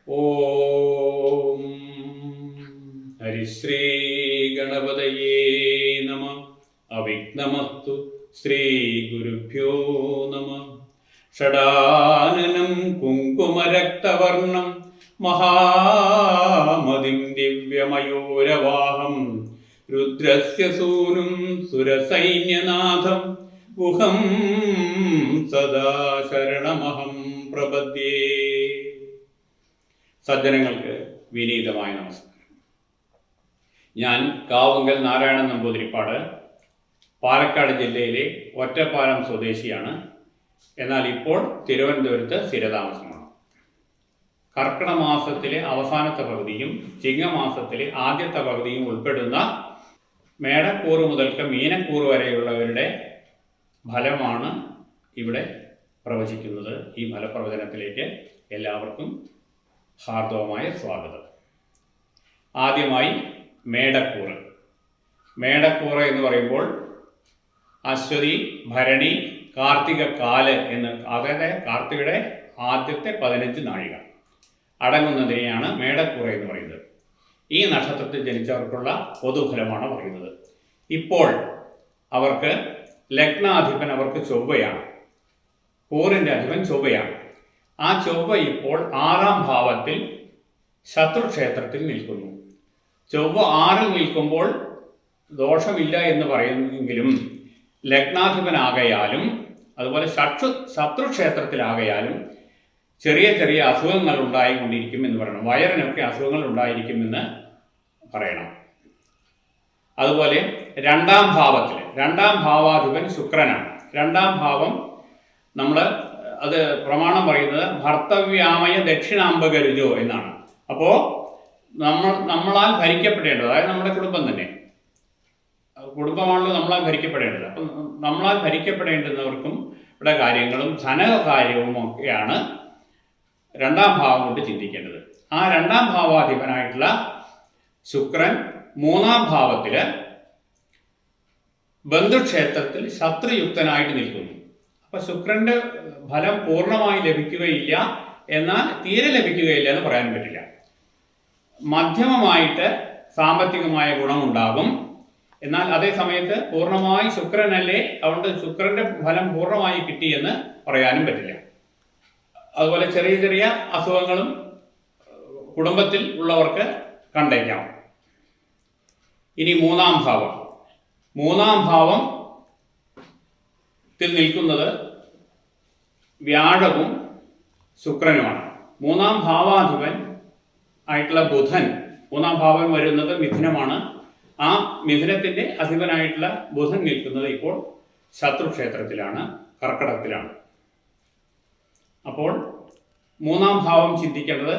ഓം ഹരിശ്രീ ഗണപതയേ നമ. അവിഘ്നമസ്തു. ശ്രീ ഗുരുഭ്യോ നമ. ഷടാനനം കുങ്കുമരക്തവർണം മഹാമതിം ദിവ്യമയൂരവാഹം രുദ്രസ്യ സൂനും സുരസൈന്യനാഥം ഗുഹം സദാ ശരണമഹം പ്രപദ്യേ. സജ്ജനങ്ങൾക്ക് വിനീതമായ നമസ്കാരം. ഞാൻ കാവുങ്കൽ നാരായണൻ നമ്പൂതിരിപ്പാട്, പാലക്കാട് ജില്ലയിലെ ഒറ്റപ്പാലം സ്വദേശിയാണ്. എന്നാൽ ഇപ്പോൾ തിരുവനന്തപുരത്ത് സ്ഥിരതാമസമാണ്. കർക്കിടക മാസത്തിലെ അവസാനത്തെ പകുതിയും ചിങ്ങമാസത്തിലെ ആദ്യത്തെ പകുതിയും ഉൾപ്പെടുന്ന മേടക്കൂറ് മുതൽക്ക് മീനക്കൂറ് വരെയുള്ളവരുടെ ഫലമാണ് ഇവിടെ പ്രവചിക്കുന്നത്. ഈ ഫലപ്രവചനത്തിലേക്ക് എല്ലാവർക്കും ഹാർദവമായ സ്വാഗതം. ആദ്യമായി മേടക്കൂറ്. മേടക്കൂറ് എന്ന് പറയുമ്പോൾ അശ്വതി, ഭരണി, കാർത്തിക കാല് എന്ന്, അതായത് കാർത്തികയുടെ ആദ്യത്തെ 15 നാഴിക അടങ്ങുന്നതിനെയാണ് മേടക്കൂറ് എന്ന് പറയുന്നത്. ഈ നക്ഷത്രത്തിൽ ജനിച്ചവർക്കുള്ള പൊതുഫലമാണ് പറയുന്നത്. ഇപ്പോൾ അവർക്ക് ലഗ്നാധിപൻ അവർക്ക് ചൊവ്വയാണ്. കൂറിൻ്റെ അധിപൻ ചൊവ്വയാണ്. ആ ചൊവ്വ ഇപ്പോൾ 6-ാം ഭാവത്തിൽ ശത്രുക്ഷേത്രത്തിൽ നിൽക്കുന്നു. ചൊവ്വ 6-ൽ നിൽക്കുമ്പോൾ ദോഷമില്ല എന്ന് പറയുമെങ്കിലും ലഗ്നാധിപനാകയാലും അതുപോലെ ശത്രുക്ഷേത്രത്തിലാകയാലും ചെറിയ ചെറിയ അസുഖങ്ങൾ ഉണ്ടായിക്കൊണ്ടിരിക്കും എന്ന് പറയണം. വയറിനൊക്കെ അസുഖങ്ങൾ ഉണ്ടായിരിക്കുമെന്ന് പറയണം. അതുപോലെ 2-ാം ഭാവത്തിൽ 2-ാം ഭാവാധിപൻ ശുക്രനാണ്. 2-ാം ഭാവം നമ്മൾ അത് പ്രമാണം പറയുന്നത് ഭർത്തവ്യാമയ ദക്ഷിണാംബകരുജോ എന്നാണ്. അപ്പോൾ നമ്മളാൽ ഭരിക്കപ്പെടേണ്ടത്, അതായത് നമ്മുടെ കുടുംബം തന്നെ, കുടുംബമാണല്ലോ നമ്മളാൽ ഭരിക്കപ്പെടേണ്ടത്. അപ്പം നമ്മളാൽ ഭരിക്കപ്പെടേണ്ടുന്നവർക്കും ഇവിടെ കാര്യങ്ങളും ധനകാര്യവും ഒക്കെയാണ് 2-ാം ഭാവം കൊണ്ട് ചിന്തിക്കേണ്ടത്. ആ 2-ാം ഭാവാധിപനായിട്ടുള്ള ശുക്രൻ 3-ാം ഭാവത്തിൽ ബന്ധുക്ഷേത്രത്തിൽ ശത്രുയുക്തനായിട്ട് നിൽക്കുന്നു. അപ്പൊ ശുക്രന്റെ ഫലം പൂർണ്ണമായി ലഭിക്കുകയില്ല, എന്നാൽ തീരെ ലഭിക്കുകയില്ല എന്ന് പറയാൻ പറ്റില്ല. മധ്യമമായിട്ട് സാമ്പത്തികമായ ഗുണമുണ്ടാകും. എന്നാൽ അതേ സമയത്ത് പൂർണ്ണമായി ശുക്രനല്ലേ, അതുകൊണ്ട് ശുക്രന്റെ ഫലം പൂർണ്ണമായി കിട്ടിയെന്ന് പറയാനും പറ്റില്ല. അതുപോലെ ചെറിയ ചെറിയ അസുഖങ്ങളും കുടുംബത്തിൽ ഉള്ളവർക്ക് കണ്ടേക്കാം. ഇനി 3-ാം ഭാവം. 3-ാം ഭാവത്തിൽ നിൽക്കുന്നത് വ്യാഴവും ശുക്രനുമാണ്. 3-ാം ഭാവാധിപൻ ആയിട്ടുള്ള ബുധൻ, 3-ാം ഭാവം വരുന്നത് മിഥുനമാണ്. ആ മിഥുനത്തിന്റെ അധിപനായിട്ടുള്ള ബുധൻ നിൽക്കുന്നത് ഇപ്പോൾ ശത്രുക്ഷേത്രത്തിലാണ്, കർക്കടത്തിലാണ്. അപ്പോൾ 3-ാം ഭാവം ചിന്തിക്കേണ്ടത്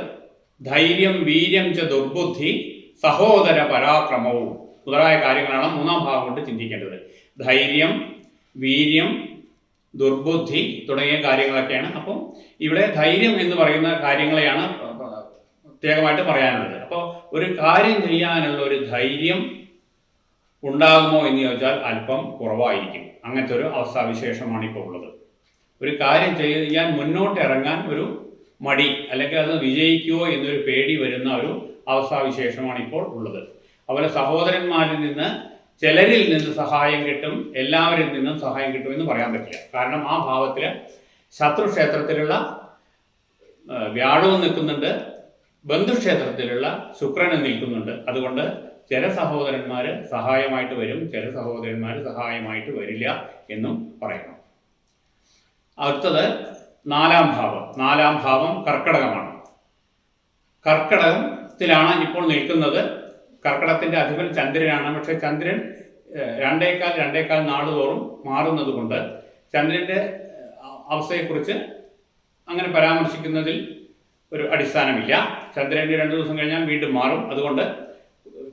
ധൈര്യം, വീര്യം ച ദുർബുദ്ധി, സഹോദര പരാക്രമവും മുതലായ കാര്യങ്ങളാണ് 3-ാം ഭാവം കൊണ്ട് ചിന്തിക്കേണ്ടത്. ധൈര്യം, വീര്യം, ദുർബുദ്ധി തുടങ്ങിയ കാര്യങ്ങളൊക്കെയാണ്. അപ്പം ഇവിടെ ധൈര്യം എന്ന് പറയുന്ന കാര്യങ്ങളെയാണ് പ്രത്യേകമായിട്ട് പറയാനുള്ളത്. അപ്പോൾ ഒരു കാര്യം ചെയ്യാനുള്ള ഒരു ധൈര്യം ഉണ്ടാകുമോ എന്ന് ചോദിച്ചാൽ അല്പം കുറവായിരിക്കും. അങ്ങനത്തെ ഒരു അവസ്ഥാവിശേഷമാണ് ഇപ്പോൾ ഉള്ളത്. ഒരു കാര്യം ചെയ്യാൻ മുന്നോട്ട് ഇറങ്ങാൻ ഒരു മടി, അല്ലെങ്കിൽ അത് വിജയിക്കുമോ എന്നൊരു പേടി വരുന്ന ഒരു അവസ്ഥാവിശേഷമാണ് ഇപ്പോൾ ഉള്ളത്. അതുപോലെ സഹോദരന്മാരിൽ നിന്ന് ചിലരിൽ നിന്ന് സഹായം കിട്ടും, എല്ലാവരിൽ നിന്നും സഹായം കിട്ടും എന്ന് പറയാൻ പറ്റില്ല. കാരണം ആ ഭാവത്തിൽ ശത്രുക്ഷേത്രത്തിലുള്ള വ്യാഴവും നിൽക്കുന്നുണ്ട്, ബന്ധുക്ഷേത്രത്തിലുള്ള ശുക്രനും നിൽക്കുന്നുണ്ട്. അതുകൊണ്ട് ചില സഹോദരന്മാർ സഹായമായിട്ട് വരും, ചില സഹോദരന്മാർ സഹായമായിട്ട് വരില്ല എന്നും പറയണം. അടുത്തത് 4-ാം ഭാവം. 4-ാം ഭാവം കർക്കടകമാണ്. കർക്കടകത്തിലാണ് ഇപ്പോൾ നിൽക്കുന്നത്. കർക്കടത്തിന്റെ അധിപൻ ചന്ദ്രനാണ്. പക്ഷെ ചന്ദ്രൻ 2.25 നാളുതോറും മാറുന്നത് കൊണ്ട് ചന്ദ്രന്റെ അവസ്ഥയെക്കുറിച്ച് അങ്ങനെ പരാമർശിക്കുന്നതിൽ ഒരു അടിസ്ഥാനമില്ല. ചന്ദ്രന്റെ 2 ദിവസം കഴിഞ്ഞാൽ വീണ്ടും മാറും. അതുകൊണ്ട്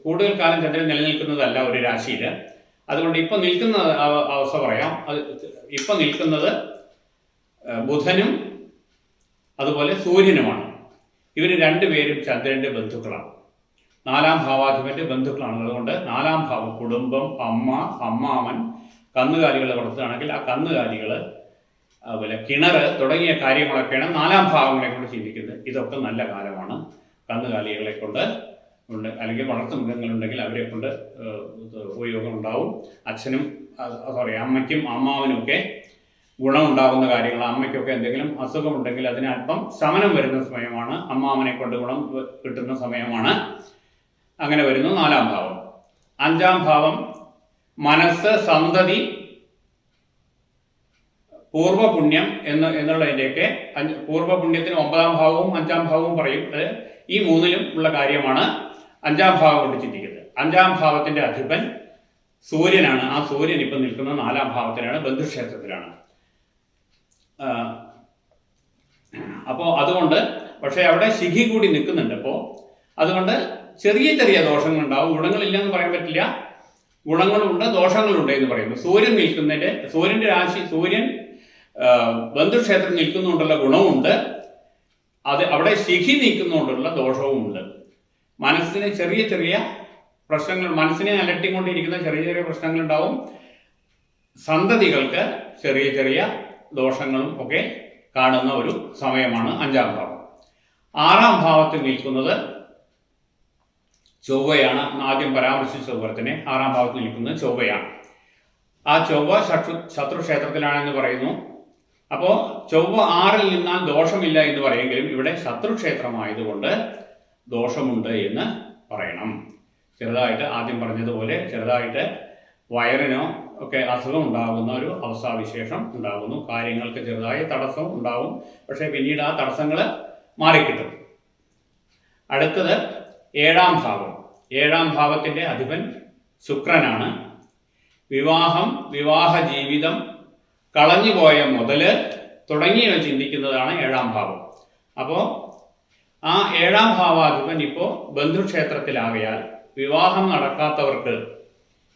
കൂടുതൽ കാലം ചന്ദ്രൻ നിലനിൽക്കുന്നതല്ല ഒരു രാശിയിൽ. അതുകൊണ്ട് ഇപ്പം നിൽക്കുന്ന അവസ്ഥ പറയാം. ഇപ്പം നിൽക്കുന്നത് ബുധനും അതുപോലെ സൂര്യനുമാണ്. ഇവർ രണ്ടുപേരും ചന്ദ്രന്റെ ബന്ധുക്കളാണ്, 4-ാം ഭാവാധിപന്റെ ബന്ധുക്കളാണ്. അതുകൊണ്ട് 4-ാം ഭാവം, കുടുംബം, അമ്മ, അമ്മാമൻ, കന്നുകാലികളെ വളർത്തുകയാണെങ്കിൽ ആ കന്നുകാലികൾ, അതുപോലെ കിണർ തുടങ്ങിയ കാര്യങ്ങളൊക്കെയാണ് 4-ാം ഭാവങ്ങളെ കൊണ്ട് ചിന്തിക്കുന്നത്. ഇതൊക്കെ നല്ല കാലമാണ്. സമയമാണ്. കന്നുകാലികളെ കൊണ്ട് അല്ലെങ്കിൽ വളർത്തുമൃഗങ്ങളുണ്ടെങ്കിൽ അവരെ കൊണ്ട് ഉപയോഗം ഉണ്ടാവും. അച്ഛനും അമ്മയ്ക്കും അമ്മാവനും ഒക്കെ ഗുണമുണ്ടാകുന്ന കാര്യങ്ങൾ. അമ്മയ്ക്കൊക്കെ എന്തെങ്കിലും അസുഖമുണ്ടെങ്കിൽ അതിന് അല്പം ശമനം വരുന്ന സമയമാണ്. അമ്മാവനെ കൊണ്ട് ഗുണം കിട്ടുന്ന സമയമാണ്. അങ്ങനെ വരുന്നു 4-ാം ഭാവം. 5-ാം ഭാവം മനസ്സ്, സന്തതി, പൂർവ്വപുണ്യം എന്നുള്ളതിൻ്റെയൊക്കെ പൂർവ്വപുണ്യത്തിന് 9-ാം ഭാവവും 5-ാം ഭാവവും പറയും. ഈ 3-ലും ഉള്ള കാര്യമാണ് 5-ാം ഭാവം കൊണ്ട് ചിന്തിക്കുന്നത്. 5-ാം ഭാവത്തിന്റെ അധിപൻ സൂര്യനാണ്. ആ സൂര്യൻ ഇപ്പം നിൽക്കുന്നത് 4-ാം ഭാവത്തിലാണ്, ബന്ധുക്ഷേത്രത്തിലാണ്. അപ്പോൾ അതുകൊണ്ട് പക്ഷേ അവിടെ ശിഖി കൂടി നിൽക്കുന്നുണ്ട്. അപ്പോൾ അതുകൊണ്ട് ചെറിയ ചെറിയ ദോഷങ്ങളുണ്ടാവും. ഗുണങ്ങളില്ലെന്ന് പറയാൻ പറ്റില്ല, ഗുണങ്ങളുണ്ട് ദോഷങ്ങളുണ്ട് എന്ന് പറയുന്നു. സൂര്യൻ നിൽക്കുന്നതിന്റെ സൂര്യന്റെ രാശി, സൂര്യൻ ബന്ധുക്ഷേത്രം നിൽക്കുന്നുകൊണ്ടുള്ള ഗുണവുമുണ്ട്, അത് അവിടെ ശിഖി നീക്കുന്നതുകൊണ്ടുള്ള ദോഷവുമുണ്ട്. മനസ്സിന് ചെറിയ ചെറിയ പ്രശ്നങ്ങൾ, മനസ്സിനെ അലട്ടിക്കൊണ്ടിരിക്കുന്ന ചെറിയ ചെറിയ പ്രശ്നങ്ങളുണ്ടാവും. സന്തതികൾക്ക് ചെറിയ ചെറിയ ദോഷങ്ങളും ഒക്കെ കാണുന്ന ഒരു സമയമാണ് 5-ാം ഭാവം. 6-ാം ഭാവത്തിൽ നിൽക്കുന്നത് ചൊവ്വയാണ്. ആദ്യം പരാമർശിച്ച പോലെ തന്നെ 6-ാം ഭാവത്തിൽ നിൽക്കുന്നത് ചൊവ്വയാണ്. ആ ചൊവ്വ ശത്രുക്ഷേത്രത്തിലാണെന്ന് പറയുന്നു. അപ്പോൾ ചൊവ്വ 6-ൽ നിന്നാൽ ദോഷമില്ല എന്ന് പറയുമെങ്കിലും ഇവിടെ ശത്രുക്ഷേത്രമായതുകൊണ്ട് ദോഷമുണ്ട് എന്ന് പറയണം. ചെറുതായിട്ട് ആദ്യം പറഞ്ഞതുപോലെ ചെറുതായിട്ട് വയറിനോ ഒക്കെ അസുഖം ഉണ്ടാകുന്ന ഒരു അവസ്ഥാവിശേഷം ഉണ്ടാകുന്നു. കാര്യങ്ങൾക്ക് ചെറുതായ തടസ്സം ഉണ്ടാവും. പക്ഷേ പിന്നീട് ആ തടസ്സങ്ങൾ മാറിക്കിട്ടും. അടുത്തത് 7-ാം ഭാവം. 7-ാം ഭാവത്തിൻ്റെ അധിപൻ ശുക്രനാണ്. വിവാഹം, വിവാഹ ജീവിതം, കളഞ്ഞുപോയ മുതല് തുടങ്ങിയവ ചിന്തിക്കുന്നതാണ് 7-ാം ഭാവം. അപ്പോൾ ആ 7-ാം ഭാവാധിപൻ ഇപ്പോൾ ബന്ധുക്ഷേത്രത്തിലാകയാൽ വിവാഹം നടക്കാത്തവർക്ക്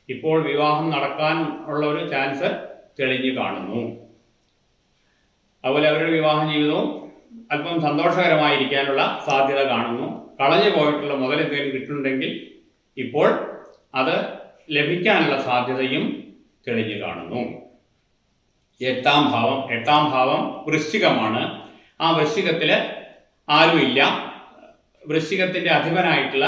ഇപ്പോൾ വിവാഹം നടക്കാൻ ഉള്ള ഒരു ചാൻസ് തെളിഞ്ഞു കാണുന്നു. അതുപോലെ അവരുടെ വിവാഹ ജീവിതവും അല്പം സന്തോഷകരമായിരിക്കാനുള്ള സാധ്യത കാണുന്നു. കളഞ്ഞു പോയിട്ടുള്ള മുതൽ എന്തെങ്കിലും കിട്ടുന്നുണ്ടെങ്കിൽ ഇപ്പോൾ അത് ലഭിക്കാനുള്ള സാധ്യതയും തെളിഞ്ഞു കാണുന്നു. 8-ാം ഭാവം വൃശ്ചികമാണ്. ആ വൃശ്ചികത്തിൽ ആരുമില്ല. വൃശ്ചികത്തിന്റെ അധിപനായിട്ടുള്ള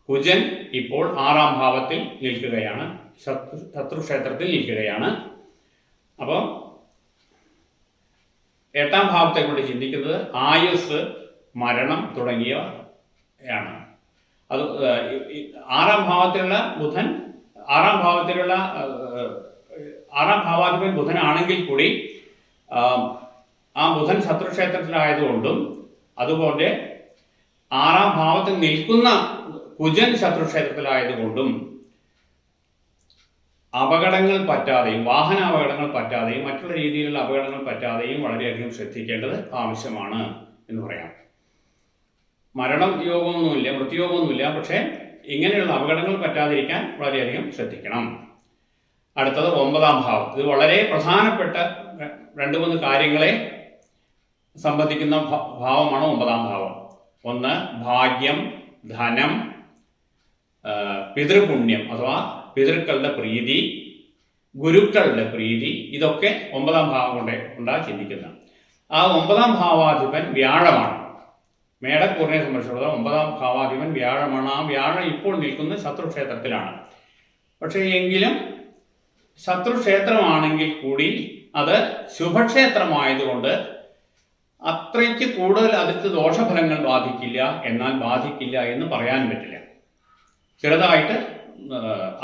കുജൻ ഇപ്പോൾ 6-ാം ഭാവത്തിൽ നിൽക്കുകയാണ്, ശത്രുക്ഷേത്രത്തിൽ നിൽക്കുകയാണ്. അപ്പോൾ 8-ാം ഭാവത്തെ കൊണ്ട് ചിന്തിക്കുന്നത് ആയുസ്, മരണം തുടങ്ങിയവയാണ്. അത് 6-ാം ഭാവത്തിലുള്ള ബുധൻ, 6-ാം ഭാവാധിപൻ ബുധനാണെങ്കിൽ കൂടി ആ ബുധൻ ശത്രുക്ഷേത്രത്തിലായതുകൊണ്ടും അതുപോലെ 6-ാം ഭാവത്തിൽ നിൽക്കുന്ന കുജൻ ശത്രുക്ഷേത്രത്തിലായതുകൊണ്ടും അപകടങ്ങൾ പറ്റാതെയും, വാഹനാപകടങ്ങൾ പറ്റാതെയും മറ്റുള്ള രീതിയിലുള്ള അപകടങ്ങൾ പറ്റാതെയും വളരെയധികം ശ്രദ്ധിക്കേണ്ടത് ആവശ്യമാണ് എന്ന് പറയാം. മരണം യോഗമൊന്നുമില്ല, മൃത്യുയോഗമൊന്നുമില്ല, പക്ഷേ ഇങ്ങനെയുള്ള അപകടങ്ങൾ പറ്റാതിരിക്കാൻ വളരെയധികം ശ്രദ്ധിക്കണം. അടുത്തത് 9-ാം ഭാവം. ഇത് വളരെ പ്രധാനപ്പെട്ട 2-3 കാര്യങ്ങളെ സംബന്ധിക്കുന്ന ഭാവമാണ് 9-ാം ഭാവം. ഒന്ന് ഭാഗ്യം, ധനം, പിതൃപുണ്യം അഥവാ പിതൃക്കളുടെ പ്രീതി, ഗുരുക്കളുടെ പ്രീതി, ഇതൊക്കെ 9-ാം ഭാവം കൊണ്ടാ ചിന്തിക്കുന്നത്. ആ 9-ാം ഭാവാധിപൻ വ്യാഴമാണ്. മേടക്കൂറിനെ സംബന്ധിച്ചിടത്തോളം 9-ാം ഭാവാധിപൻ വ്യാഴമാണ്. ആ വ്യാഴം ഇപ്പോൾ നിൽക്കുന്ന ശത്രുക്ഷേത്രത്തിലാണ്. പക്ഷേ എങ്കിലും ശത്രുക്ഷേത്രമാണെങ്കിൽ കൂടി അത് ശുഭക്ഷേത്രമായതുകൊണ്ട് അത്രയ്ക്ക് കൂടുതൽ അതിർത്ത് ദോഷഫലങ്ങൾ ബാധിക്കില്ല. എന്നാൽ ബാധിക്കില്ല എന്ന് പറയാൻ പറ്റില്ല. ചെറുതായിട്ട്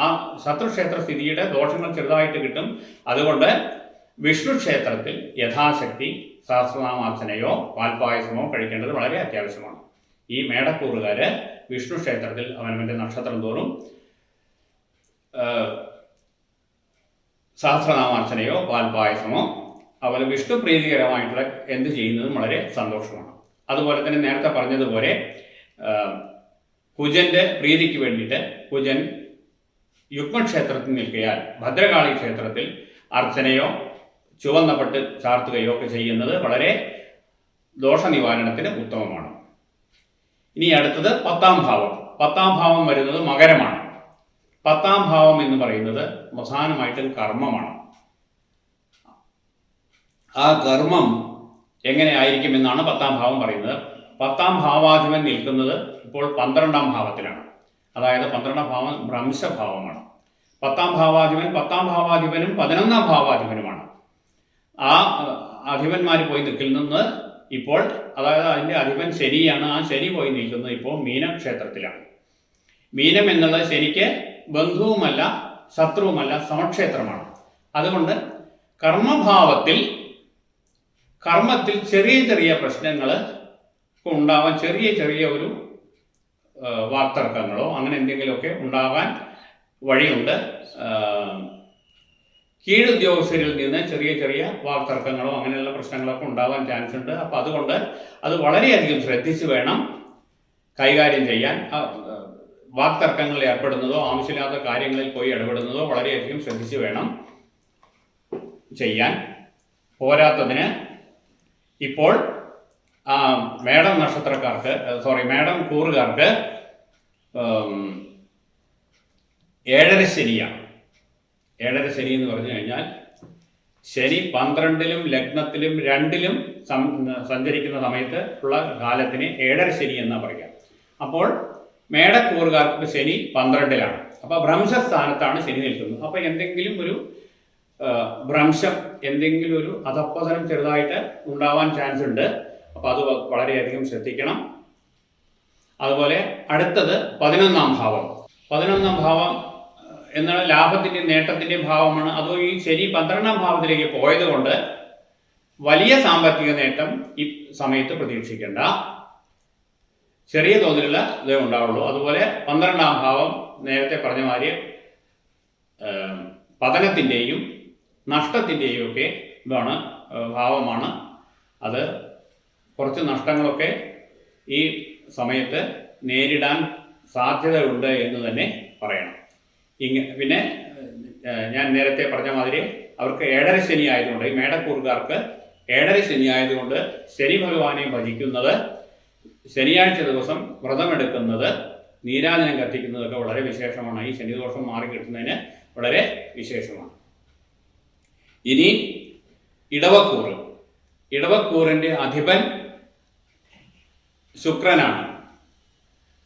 ആ ശത്രുക്ഷേത്ര സ്ഥിതിയുടെ ദോഷങ്ങൾ ചെറുതായിട്ട് കിട്ടും. അതുകൊണ്ട് വിഷ്ണു ക്ഷേത്രത്തിൽ യഥാശക്തി സഹസ്രനാമാർച്ചനയോ പാൽപായസമോ കഴിക്കേണ്ടത് വളരെ അത്യാവശ്യമാണ്. ഈ മേടക്കൂറുകാര് വിഷ്ണു ക്ഷേത്രത്തിൽ അവനവൻ്റെ നക്ഷത്രം തോറും സഹസ്രനാമാർച്ചനയോ പാൽപായസമോ അതുപോലെ വിഷ്ണു പ്രീതികരമായിട്ടുള്ള എന്ത് ചെയ്യുന്നതും വളരെ സന്തോഷമാണ്. അതുപോലെ തന്നെ നേരത്തെ പറഞ്ഞതുപോലെ കുജന്റെ പ്രീതിക്ക് വേണ്ടിയിട്ട് കുജൻ യുഗ്മക്ഷേത്രത്തിൽ നിൽക്കയാൽ ഭദ്രകാളി ക്ഷേത്രത്തിൽ അർച്ചനയോ ചുവന്ന പട്ട് ചാർത്തുകയോ ഒക്കെ ചെയ്യുന്നത് വളരെ ദോഷനിവാരണത്തിന് ഉത്തമമാണ്. ഇനി അടുത്തത് 10-ാം ഭാവം. 10-ാം ഭാവം വരുന്നത് മകരമാണ്. 10-ാം ഭാവം എന്ന് പറയുന്നത് പ്രധാനമായിട്ടും കർമ്മമാണ്. ആ കർമ്മം എങ്ങനെ ആയിരിക്കുമെന്നാണ് 10-ാം ഭാവം പറയുന്നത്. 10ാം ഭാവാധിപൻ നിൽക്കുന്നത് ഇപ്പോൾ 12ാം ഭാവത്തിലാണ്. അതായത് 12ാം ഭാവം ഭ്രംശഭാവമാണ്. 10ാം ഭാവാധിപൻ 10ാം ഭാവാധിപനും 11ാം ഭാവാധിപനുമാണ്. ആ അധിപന്മാർ പോയി നിൽക്കുന്നത് ഇപ്പോൾ, അതായത് അതിൻ്റെ അധിപൻ ശനിയാണ്. ആ ശനി പോയി നിൽക്കുന്നത് ഇപ്പോൾ മീനക്ഷേത്രത്തിലാണ്. മീനം എന്നുള്ളത് ശനിക്ക് ബന്ധുവുമല്ല ശത്രുവുമല്ല, സമക്ഷേത്രമാണ്. അതുകൊണ്ട് കർമ്മത്തിൽ ചെറിയ ചെറിയ പ്രശ്നങ്ങൾ ഉണ്ടാവാൻ, ചെറിയ ഒരു വാക്തർക്കങ്ങളോ അങ്ങനെ എന്തെങ്കിലുമൊക്കെ ഉണ്ടാകാൻ വഴിയുണ്ട്. കീഴുദ്യോഗസ്ഥരിൽ നിന്ന് ചെറിയ വാക്തർക്കങ്ങളോ അങ്ങനെയുള്ള പ്രശ്നങ്ങളൊക്കെ ഉണ്ടാവാൻ ചാൻസ് ഉണ്ട്. അപ്പോൾ അതുകൊണ്ട് അത് വളരെയധികം ശ്രദ്ധിച്ച് വേണം കൈകാര്യം ചെയ്യാൻ. വാക്തർക്കങ്ങളിൽ ഏർപ്പെടുന്നതോ ആവശ്യമില്ലാത്ത കാര്യങ്ങളിൽ പോയി ഇടപെടുന്നതോ വളരെയധികം ശ്രദ്ധിച്ച് വേണം ചെയ്യാൻ. പോരാത്തതിന് ഇപ്പോൾ മേടം നക്ഷത്രക്കാർക്ക്, മേടം കൂറുകാർക്ക് 7ര ശനിയാണ്. 7ര ശനി എന്ന് പറഞ്ഞു കഴിഞ്ഞാൽ ശനി 12ലും ലഗ്നത്തിലും 2ലും സഞ്ചരിക്കുന്ന സമയത്ത് ഉള്ള കാലത്തിന് 7ര ശനി എന്നാ പറയുക. അപ്പോൾ മേടക്കൂറുകാർക്ക് ശനി 12ലാണ്. അപ്പോൾ ഭ്രംശസ്ഥാനത്താണ് ശനി നിൽക്കുന്നത്. അപ്പോൾ എന്തെങ്കിലും ഒരു ഭ്രംശം, എന്തെങ്കിലും ഒരു അധപ്പതനം ചെറുതായിട്ട് ഉണ്ടാവാൻ ചാൻസ് ഉണ്ട്. അപ്പോൾ അത് വളരെയധികം ശ്രദ്ധിക്കണം. അതുപോലെ അടുത്തത് 11ാം ഭാവം. 11ാം ഭാവം എന്നാൽ ലാഭത്തിൻ്റെയും നേട്ടത്തിൻ്റെയും ഭാവമാണ്. അതോ ഈ ശനി 12ാം ഭാവത്തിലേക്ക് പോയത് കൊണ്ട് വലിയ സാമ്പത്തിക നേട്ടം ഈ സമയത്ത് പ്രതീക്ഷിക്കേണ്ട. ചെറിയ തോതിലുള്ള ഇതേ ഉണ്ടാവുള്ളൂ. അതുപോലെ 12ാം ഭാവം നേരത്തെ പറഞ്ഞ മാതിരി പതനത്തിൻ്റെയും നഷ്ടത്തിൻ്റെയും ഒക്കെ ഇതാണ് ഭാവമാണ്. അത് കുറച്ച് നഷ്ടങ്ങളൊക്കെ ഈ സമയത്ത് നേരിടാൻ സാധ്യതയുണ്ട് എന്ന് തന്നെ പറയണം. പിന്നെ ഞാൻ നേരത്തെ പറഞ്ഞ മാതിരി അവർക്ക് 7ര ശനി ആയതുകൊണ്ട്, ഈ മേടക്കൂറുകാർക്ക് 7ര ശനി ആയതുകൊണ്ട് ശനി ഭഗവാനെ ഭജിക്കുന്നത്, ശനിയാഴ്ച ദിവസം വ്രതമെടുക്കുന്നത്, നീരാജനം കത്തിക്കുന്നതൊക്കെ വളരെ വിശേഷമാണ്. ഈ ശനിദോഷം മാറിക്കിട്ടുന്നതിന് വളരെ വിശേഷമാണ്. ഇനി ഇടവക്കൂറിൻ്റെ അധിപൻ ശുക്രനാണ്.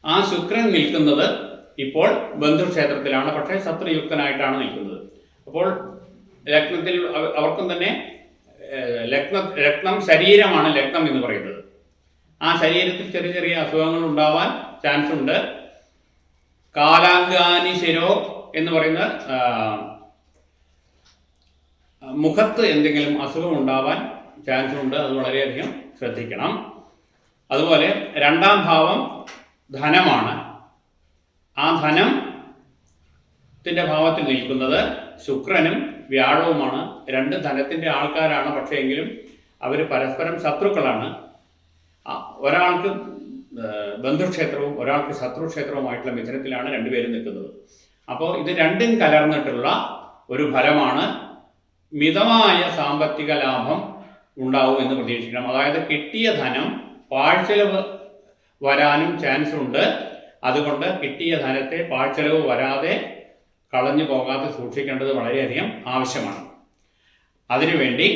ആ ശുക്രൻ നിൽക്കുന്നത് ഇപ്പോൾ ബന്ധുക്ഷേത്രത്തിലാണ്, പക്ഷേ ശത്രുയുക്തനായിട്ടാണ് നിൽക്കുന്നത്. അപ്പോൾ ലഗ്നത്തിൽ അവർക്കും തന്നെ ലഗ്നം ശരീരമാണ് ലഗ്നം എന്ന് പറയുന്നത്. ആ ശരീരത്തിൽ ചെറിയ അസുഖങ്ങൾ ഉണ്ടാവാൻ ചാൻസ് ഉണ്ട്. കാലാംഗാനി ശിരോ എന്ന് പറയുന്ന മുഖത്ത് എന്തെങ്കിലും അസുഖം ഉണ്ടാവാൻ ചാൻസ് ഉണ്ട്. അത് വളരെയധികം ശ്രദ്ധിക്കണം. അതുപോലെ 2ാം ഭാവം ധനമാണ്. ആ ധനത്തിൻ്റെ ഭാവത്തിൽ നിൽക്കുന്നത് ശുക്രനും വ്യാഴവുമാണ്. 2 ധനത്തിൻ്റെ ആൾക്കാരാണ്. പക്ഷേ എങ്കിലും അവർ പരസ്പരം ശത്രുക്കളാണ്. ഒരാൾക്ക് ബന്ധുക്ഷേത്രവും ഒരാൾക്ക് ശത്രുക്ഷേത്രവുമായിട്ടുള്ള മിഥുനത്തിലാണ് രണ്ടുപേരും നിൽക്കുന്നത്. അപ്പോൾ ഇത് രണ്ടും കലർന്നിട്ടുള്ള ഒരു ഫലമാണ്. മിതമായ സാമ്പത്തിക ലാഭം ഉണ്ടാവും എന്ന് പ്രതീക്ഷിക്കണം. അതായത് കിട്ടിയ ധനം പാഴ്ചെലവ് വരാനും ചാൻസ് ഉണ്ട്. അതുകൊണ്ട് കിട്ടിയ ധനത്തെ പാഴ്ചെലവ് വരാതെ കളഞ്ഞു പോകാതെ സൂക്ഷിക്കേണ്ടത് വളരെയധികം ആവശ്യമാണ്. അതിനുവേണ്ടി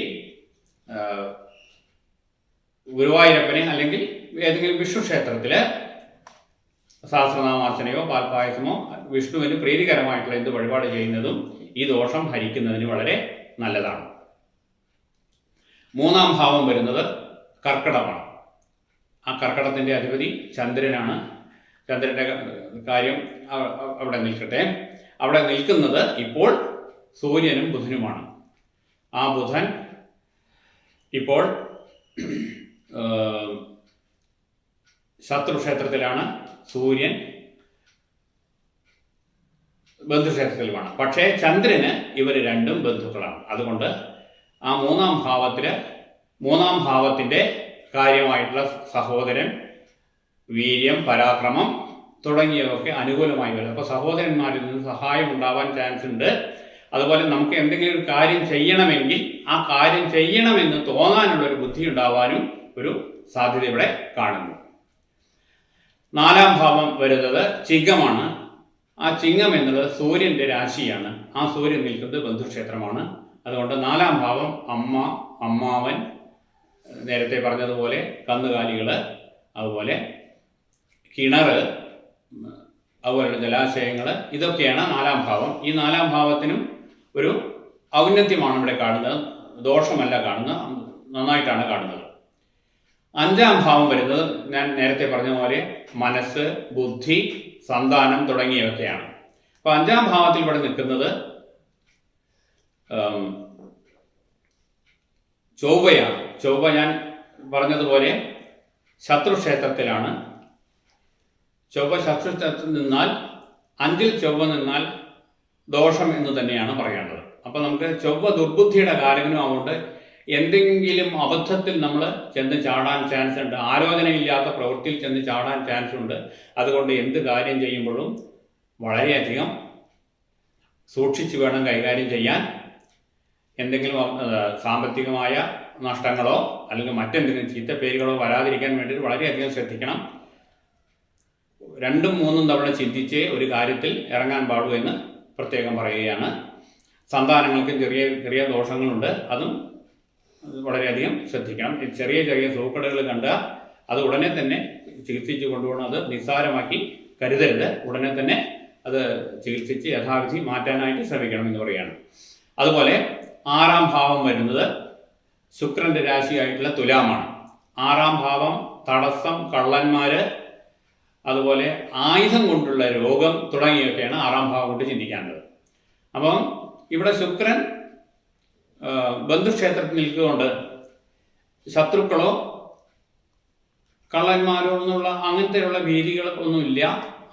ഗുരുവായൂരപ്പനെ അല്ലെങ്കിൽ ഏതെങ്കിലും വിഷ്ണു ക്ഷേത്രത്തിൽ സഹസ്രനാമാർച്ചനയോ പാൽപായസമോ വിഷ്ണുവിന് പ്രീതികരമായിട്ടുള്ള എന്ത് വഴിപാട് ചെയ്യുന്നതും ഈ ദോഷം ഹരിക്കുന്നതിന് വളരെ നല്ലതാണ്. 3ാം ഭാവം വരുന്നത് കർക്കടമാണ്. ആ കർക്കടത്തിൻ്റെ അധിപതി ചന്ദ്രനാണ്. ചന്ദ്രൻ്റെ കാര്യം അവിടെ നിൽക്കട്ടെ. അവിടെ നിൽക്കുന്നത് ഇപ്പോൾ സൂര്യനും ബുധനുമാണ്. ആ ബുധൻ ഇപ്പോൾ ശത്രുക്ഷേത്രത്തിലാണ്, സൂര്യൻ ബന്ധുക്ഷേത്രത്തിലുമാണ്. പക്ഷേ ചന്ദ്രന് ഇവർ രണ്ടും ബന്ധുക്കളാണ്. അതുകൊണ്ട് ആ 3ാം ഭാവത്തിൻ്റെ കാര്യമായിട്ടുള്ള സഹോദരൻ, വീര്യം, പരാക്രമം തുടങ്ങിയവയൊക്കെ അനുകൂലമായി വരും. അപ്പോൾ സഹോദരന്മാരിൽ നിന്ന് സഹായം ഉണ്ടാവാൻ ചാൻസ് ഉണ്ട്. അതുപോലെ നമുക്ക് എന്തെങ്കിലും ഒരു കാര്യം ചെയ്യണമെങ്കിൽ ആ കാര്യം ചെയ്യണമെന്ന് തോന്നാനുള്ളൊരു ബുദ്ധി ഉണ്ടാവാനും ഒരു സാധ്യത ഇവിടെ കാണുന്നു. 4ാം ഭാവം വരുന്നത് ചിങ്ങമാണ്. ആ ചിങ്ങം എന്നുള്ളത് സൂര്യൻ്റെ രാശിയാണ്. ആ സൂര്യൻ നിൽക്കുന്നത് ബന്ധുക്ഷേത്രമാണ്. അതുകൊണ്ട് 4ാം ഭാവം അമ്മ, അമ്മാവൻ, നേരത്തെ പറഞ്ഞതുപോലെ കന്നുകാലികൾ, അതുപോലെ കിണർ, അതുപോലെയുള്ള ജലാശയങ്ങൾ, ഇതൊക്കെയാണ് 4-ാം ഭാവം. ഈ 4-ാം ഭാവത്തിനും ഒരു ഔന്നത്യമാണ് ഇവിടെ കാണുന്നത്, ദോഷമല്ല കാണുന്നത്, നന്നായിട്ടാണ് കാണുന്നത്. 5-ാം ഭാവം വരുന്നത് ഞാൻ നേരത്തെ പറഞ്ഞ പോലെ മനസ്സ്, ബുദ്ധി, സന്താനം തുടങ്ങിയവയൊക്കെയാണ്. അപ്പോൾ 5-ാം ഭാവത്തിൽ ഇവിടെ നിൽക്കുന്നത് ചൊവ്വയാണ്. ചൊവ്വ ഞാൻ പറഞ്ഞതുപോലെ ശത്രുക്ഷേത്രത്തിലാണ്. ചൊവ്വ ശത്രുക്ഷേത്രത്തിൽ നിന്നാൽ, 5-ൽ ചൊവ്വ നിന്നാൽ ദോഷം എന്ന് തന്നെയാണ് പറയേണ്ടത്. അപ്പം നമുക്ക് ചൊവ്വ ദുർബുദ്ധിയുടെ കാരകനും ആവുകൊണ്ട് എന്തെങ്കിലും അബദ്ധത്തിൽ നമ്മൾ ചെന്ന് ചാടാൻ ചാൻസ് ഉണ്ട്, ആലോചനയില്ലാത്ത പ്രവൃത്തിയിൽ ചെന്ന് ചാടാൻ ചാൻസ് ഉണ്ട്. അതുകൊണ്ട് എന്ത് കാര്യം ചെയ്യുമ്പോഴും വളരെയധികം സൂക്ഷിച്ച് വേണം കൈകാര്യം ചെയ്യാൻ. എന്തെങ്കിലും സാമ്പത്തികമായ നഷ്ടങ്ങളോ അല്ലെങ്കിൽ മറ്റെന്തെങ്കിലും ചീത്തപ്പേരുകളോ വരാതിരിക്കാൻ വേണ്ടിയിട്ട് വളരെയധികം ശ്രദ്ധിക്കണം. 2-3 തവണ ചിന്തിച്ചേ ഒരു കാര്യത്തിൽ ഇറങ്ങാൻ പാടൂ എന്ന് പ്രത്യേകം പറയുകയാണ്. സന്താനങ്ങൾക്കും ചെറിയ ചെറിയ ദോഷങ്ങളുണ്ട്, അതും വളരെയധികം ശ്രദ്ധിക്കണം. ചെറിയ ചെറിയ സൂക്കേടുകൾ കണ്ടാൽ അത് ഉടനെ തന്നെ ചികിത്സിച്ച് കൊണ്ടുപോകണം. അത് നിസ്സാരമാക്കി കരുതരുത്, ഉടനെ തന്നെ അത് ചികിത്സിച്ച് യഥാവിധി മാറ്റാനായിട്ട് ശ്രമിക്കണം എന്ന് പറയുകയാണ്. അതുപോലെ 6-ാം ഭാവം വരുന്നത് ശുക്രന്റെ രാശിയായിട്ടുള്ള തുലാമാണ്. 6-ാം ഭാവം തടസ്സം, കള്ളന്മാര്, അതുപോലെ ആയുധം കൊണ്ടുള്ള രോഗം തുടങ്ങിയൊക്കെയാണ് 6-ാം ഭാവം കൊണ്ട് ചിന്തിക്കേണ്ടത്. അപ്പം ഇവിടെ ശുക്രൻ ബന്ധുക്ഷേത്രത്തിൽ നിൽക്കുകൊണ്ട് ശത്രുക്കളോ കള്ളന്മാരോ എന്നുള്ള അങ്ങനത്തെയുള്ള ഭീതികൾ ഒന്നുമില്ല.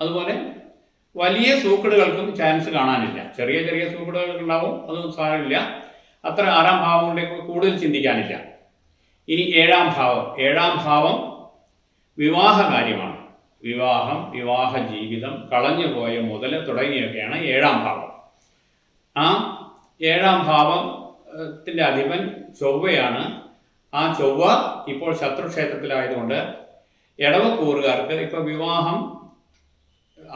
അതുപോലെ വലിയ സൂക്കേടുകൾക്കും ചാൻസ് കാണാനില്ല. ചെറിയ ചെറിയ സൂക്കേടുകൾ ഉണ്ടാവും, അതൊന്നും സാരമില്ല. അത്ര 6-ാം ഭാവം കൊണ്ടേക്ക് കൂടുതൽ ചിന്തിക്കാനില്ല. ഇനി 7-ാം ഭാവം. 7-ാം ഭാവം വിവാഹ കാര്യമാണ്. വിവാഹം, വിവാഹ ജീവിതം, കളഞ്ഞുപോയ മുതൽ തുടങ്ങിയൊക്കെയാണ് 7-ാം ഭാവം. ആ 7-ാം ഭാവത്തിൻ്റെ അധിപൻ ചൊവ്വയാണ്. ആ ചൊവ്വ ഇപ്പോൾ ശത്രുക്ഷേത്രത്തിലായതുകൊണ്ട് ഇടവക്കൂറുകാർക്ക് ഇപ്പോൾ വിവാഹം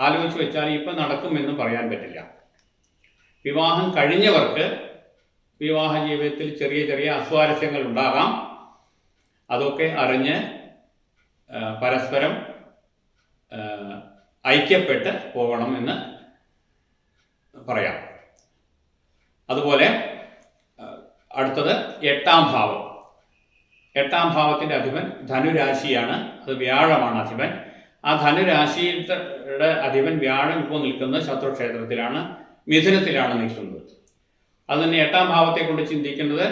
ആലോചിച്ച് വെച്ചാൽ ഇപ്പം നടക്കുമെന്ന് പറയാൻ പറ്റില്ല. വിവാഹം കഴിഞ്ഞവർക്ക് വിവാഹ ജീവിതത്തിൽ ചെറിയ ചെറിയ അസ്വാരസ്യങ്ങൾ ഉണ്ടാകാം. അതൊക്കെ അറിഞ്ഞ് പരസ്പരം ഐക്യപ്പെട്ട് പോകണം എന്ന് പറയാം. അതുപോലെ അടുത്തത് 8-ാം ഭാവം. 8-ാം ഭാവത്തിൻ്റെ അധിപൻ ധനുരാശിയാണ്. അത് വ്യാഴമാണ് അധിപൻ. ആ ധനുരാശിയുടെ അധിപൻ വ്യാഴം ഇപ്പോൾ നിൽക്കുന്നത് ശത്രുക്ഷേത്രത്തിലാണ്, മിഥുനത്തിലാണ് നിൽക്കുന്നത്. അത് തന്നെ 8-ാം ഭാവത്തെ കൊണ്ട് ചിന്തിക്കുന്നത്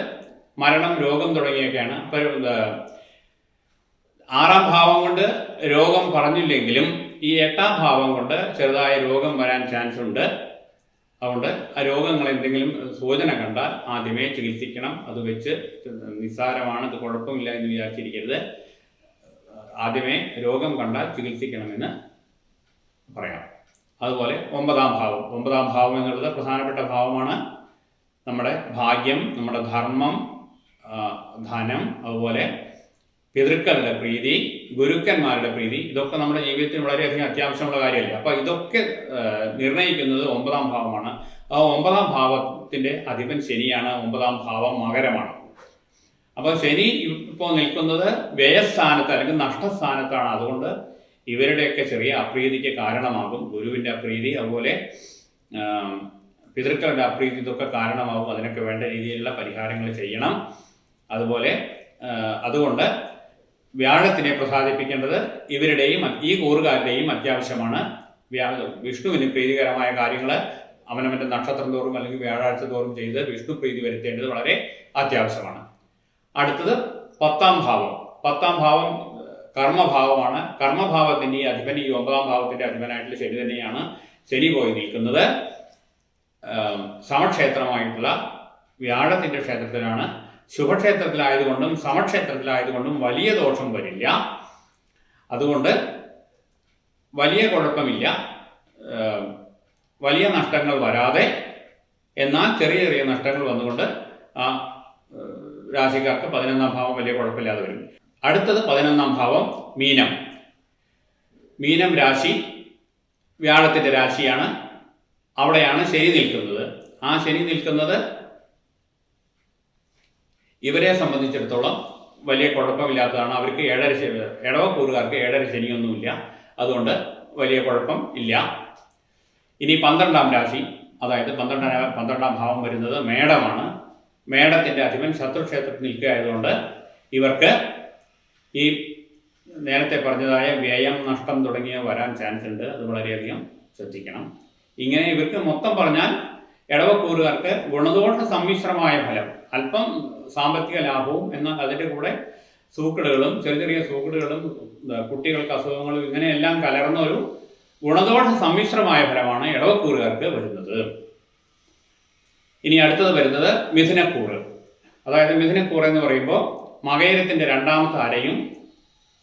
മരണം, രോഗം തുടങ്ങിയൊക്കെയാണ്. അപ്പം 6-ാം ഭാവം കൊണ്ട് രോഗം പറഞ്ഞില്ലെങ്കിലും ഈ 8-ാം ഭാവം കൊണ്ട് ചെറുതായ രോഗം വരാൻ ചാൻസ് ഉണ്ട്. അതുകൊണ്ട് ആ രോഗങ്ങൾ എന്തെങ്കിലും സൂചന കണ്ടാൽ ആദ്യമേ ചികിത്സിക്കണം. അത് വെച്ച് നിസ്സാരമാണ്, ഇത് കുഴപ്പമില്ല എന്ന് വിചാരിച്ചിരിക്കരുത്. ആദ്യമേ രോഗം കണ്ടാൽ ചികിത്സിക്കണമെന്ന് പറയാം. അതുപോലെ 9-ാം ഭാവം. 9-ാം ഭാവം എന്നുള്ളത് പ്രധാനപ്പെട്ട ഭാവമാണ്. നമ്മുടെ ഭാഗ്യം, നമ്മുടെ ധർമ്മം, ധനം, അതുപോലെ പിതൃക്കളുടെ പ്രീതി, ഗുരുക്കന്മാരുടെ പ്രീതി, ഇതൊക്കെ നമ്മുടെ ജീവിതത്തിന് വളരെയധികം അത്യാവശ്യമുള്ള കാര്യമല്ല. അപ്പോൾ ഇതൊക്കെ നിർണ്ണയിക്കുന്നത് 9-ാം ഭാവമാണ്. ആ 9-ാം ഭാവത്തിൻ്റെ അധിപൻ ശനിയാണ്. 9-ാം ഭാവം മകരമാണ്. അപ്പോൾ ശനി ഇപ്പോൾ നിൽക്കുന്നത് വ്യയസ്ഥാനത്ത് അല്ലെങ്കിൽ നഷ്ടസ്ഥാനത്താണ്. അതുകൊണ്ട് ഇവരുടെയൊക്കെ ചെറിയ അപ്രീതിക്ക് കാരണമാകും. ഗുരുവിൻ്റെ അപ്രീതി, അതുപോലെ പിതൃക്കളുടെ അപ്രീതി, ഇതൊക്കെ കാരണമാകും. അതിനൊക്കെ വേണ്ട രീതിയിലുള്ള പരിഹാരങ്ങൾ ചെയ്യണം. അതുപോലെ അതുകൊണ്ട് വ്യാഴത്തിനെ പ്രസാദിപ്പിക്കേണ്ടത് ഇവരുടെയും ഈ കൂറുകാരുടെയും അത്യാവശ്യമാണ്. വിഷ്ണുവിന് പ്രീതികരമായ കാര്യങ്ങൾ അവനവൻ്റെ നക്ഷത്രം തോറും അല്ലെങ്കിൽ വ്യാഴാഴ്ച തോറും ചെയ്ത് വിഷ്ണു പ്രീതി വരുത്തേണ്ടത് വളരെ അത്യാവശ്യമാണ്. അടുത്തത് 10-ാം ഭാവം. 10-ാം ഭാവം കർമ്മഭാവമാണ്. കർമ്മഭാവത്തിൻ്റെ ഈ അധിപൻ, ഈ 9-ാം ഭാവത്തിൻ്റെ അധിപനായിട്ടുള്ള ശനി തന്നെയാണ്. ശനി പോയി നിൽക്കുന്നത് സമക്ഷേത്രമായിട്ടുള്ള വ്യാഴത്തിൻ്റെ ക്ഷേത്രത്തിലാണ്. ശുഭക്ഷേത്രത്തിലായതുകൊണ്ടും സമക്ഷേത്രത്തിലായതുകൊണ്ടും വലിയ ദോഷം വരില്ല. അതുകൊണ്ട് വലിയ കുഴപ്പമില്ല, വലിയ നഷ്ടങ്ങൾ വരാതെ, എന്നാൽ ചെറിയ ചെറിയ നഷ്ടങ്ങൾ വന്നുകൊണ്ട് ആ രാശിക്കാർക്ക് 11-ാം ഭാവം വലിയ കുഴപ്പമില്ലാതെ വരും. അടുത്തത് 11-ാം ഭാവം മീനം. മീനം രാശി വ്യാഴത്തിൻ്റെ രാശിയാണ്. അവിടെയാണ് ശനി നിൽക്കുന്നത്. ആ ശനി നിൽക്കുന്നത് ഇവരെ സംബന്ധിച്ചിടത്തോളം വലിയ കുഴപ്പമില്ലാത്തതാണ്. അവർക്ക് ഇടവക്കൂറുകാർക്ക് 7.5 ശനിയൊന്നുമില്ല, അതുകൊണ്ട് വലിയ കുഴപ്പം ഇല്ല. ഇനി 12ാം രാശി, അതായത് 12ാം ഭാവം വരുന്നത് മേടമാണ്. മേടത്തിൻ്റെ അധിപൻ ശത്രുക്ഷേത്രത്തിൽ നിൽക്കുകയായതുകൊണ്ട് ഇവർക്ക് ഈ നേരത്തെ പറഞ്ഞതായ വ്യയം, നഷ്ടം തുടങ്ങിയവ വരാൻ ചാൻസ് ഉണ്ട്. അത് വളരെയധികം ശ്രദ്ധിക്കണം. ഇങ്ങനെ ഇവർക്ക് മൊത്തം പറഞ്ഞാൽ ഇടവക്കൂറുകാർക്ക് ഗുണദോഷ സമ്മിശ്രമായ ഫലം, അല്പം സാമ്പത്തിക ലാഭവും, എന്നാൽ അതിൻ്റെ കൂടെ സൂക്കേടുകളും ചെറിയ സൂക്കേടുകളും കുട്ടികൾക്ക് അസുഖങ്ങളും ഇങ്ങനെയെല്ലാം കലർന്ന ഒരു ഗുണദോഷ സമ്മിശ്രമായ ഫലമാണ് ഇടവക്കൂറുകാർക്ക് വരുന്നത്. ഇനി അടുത്തത് വരുന്നത് മിഥുനക്കൂറ്. അതായത് മിഥുനക്കൂറ് എന്ന് പറയുമ്പോൾ മകയിരത്തിൻ്റെ 2ാമത്തെ അരയും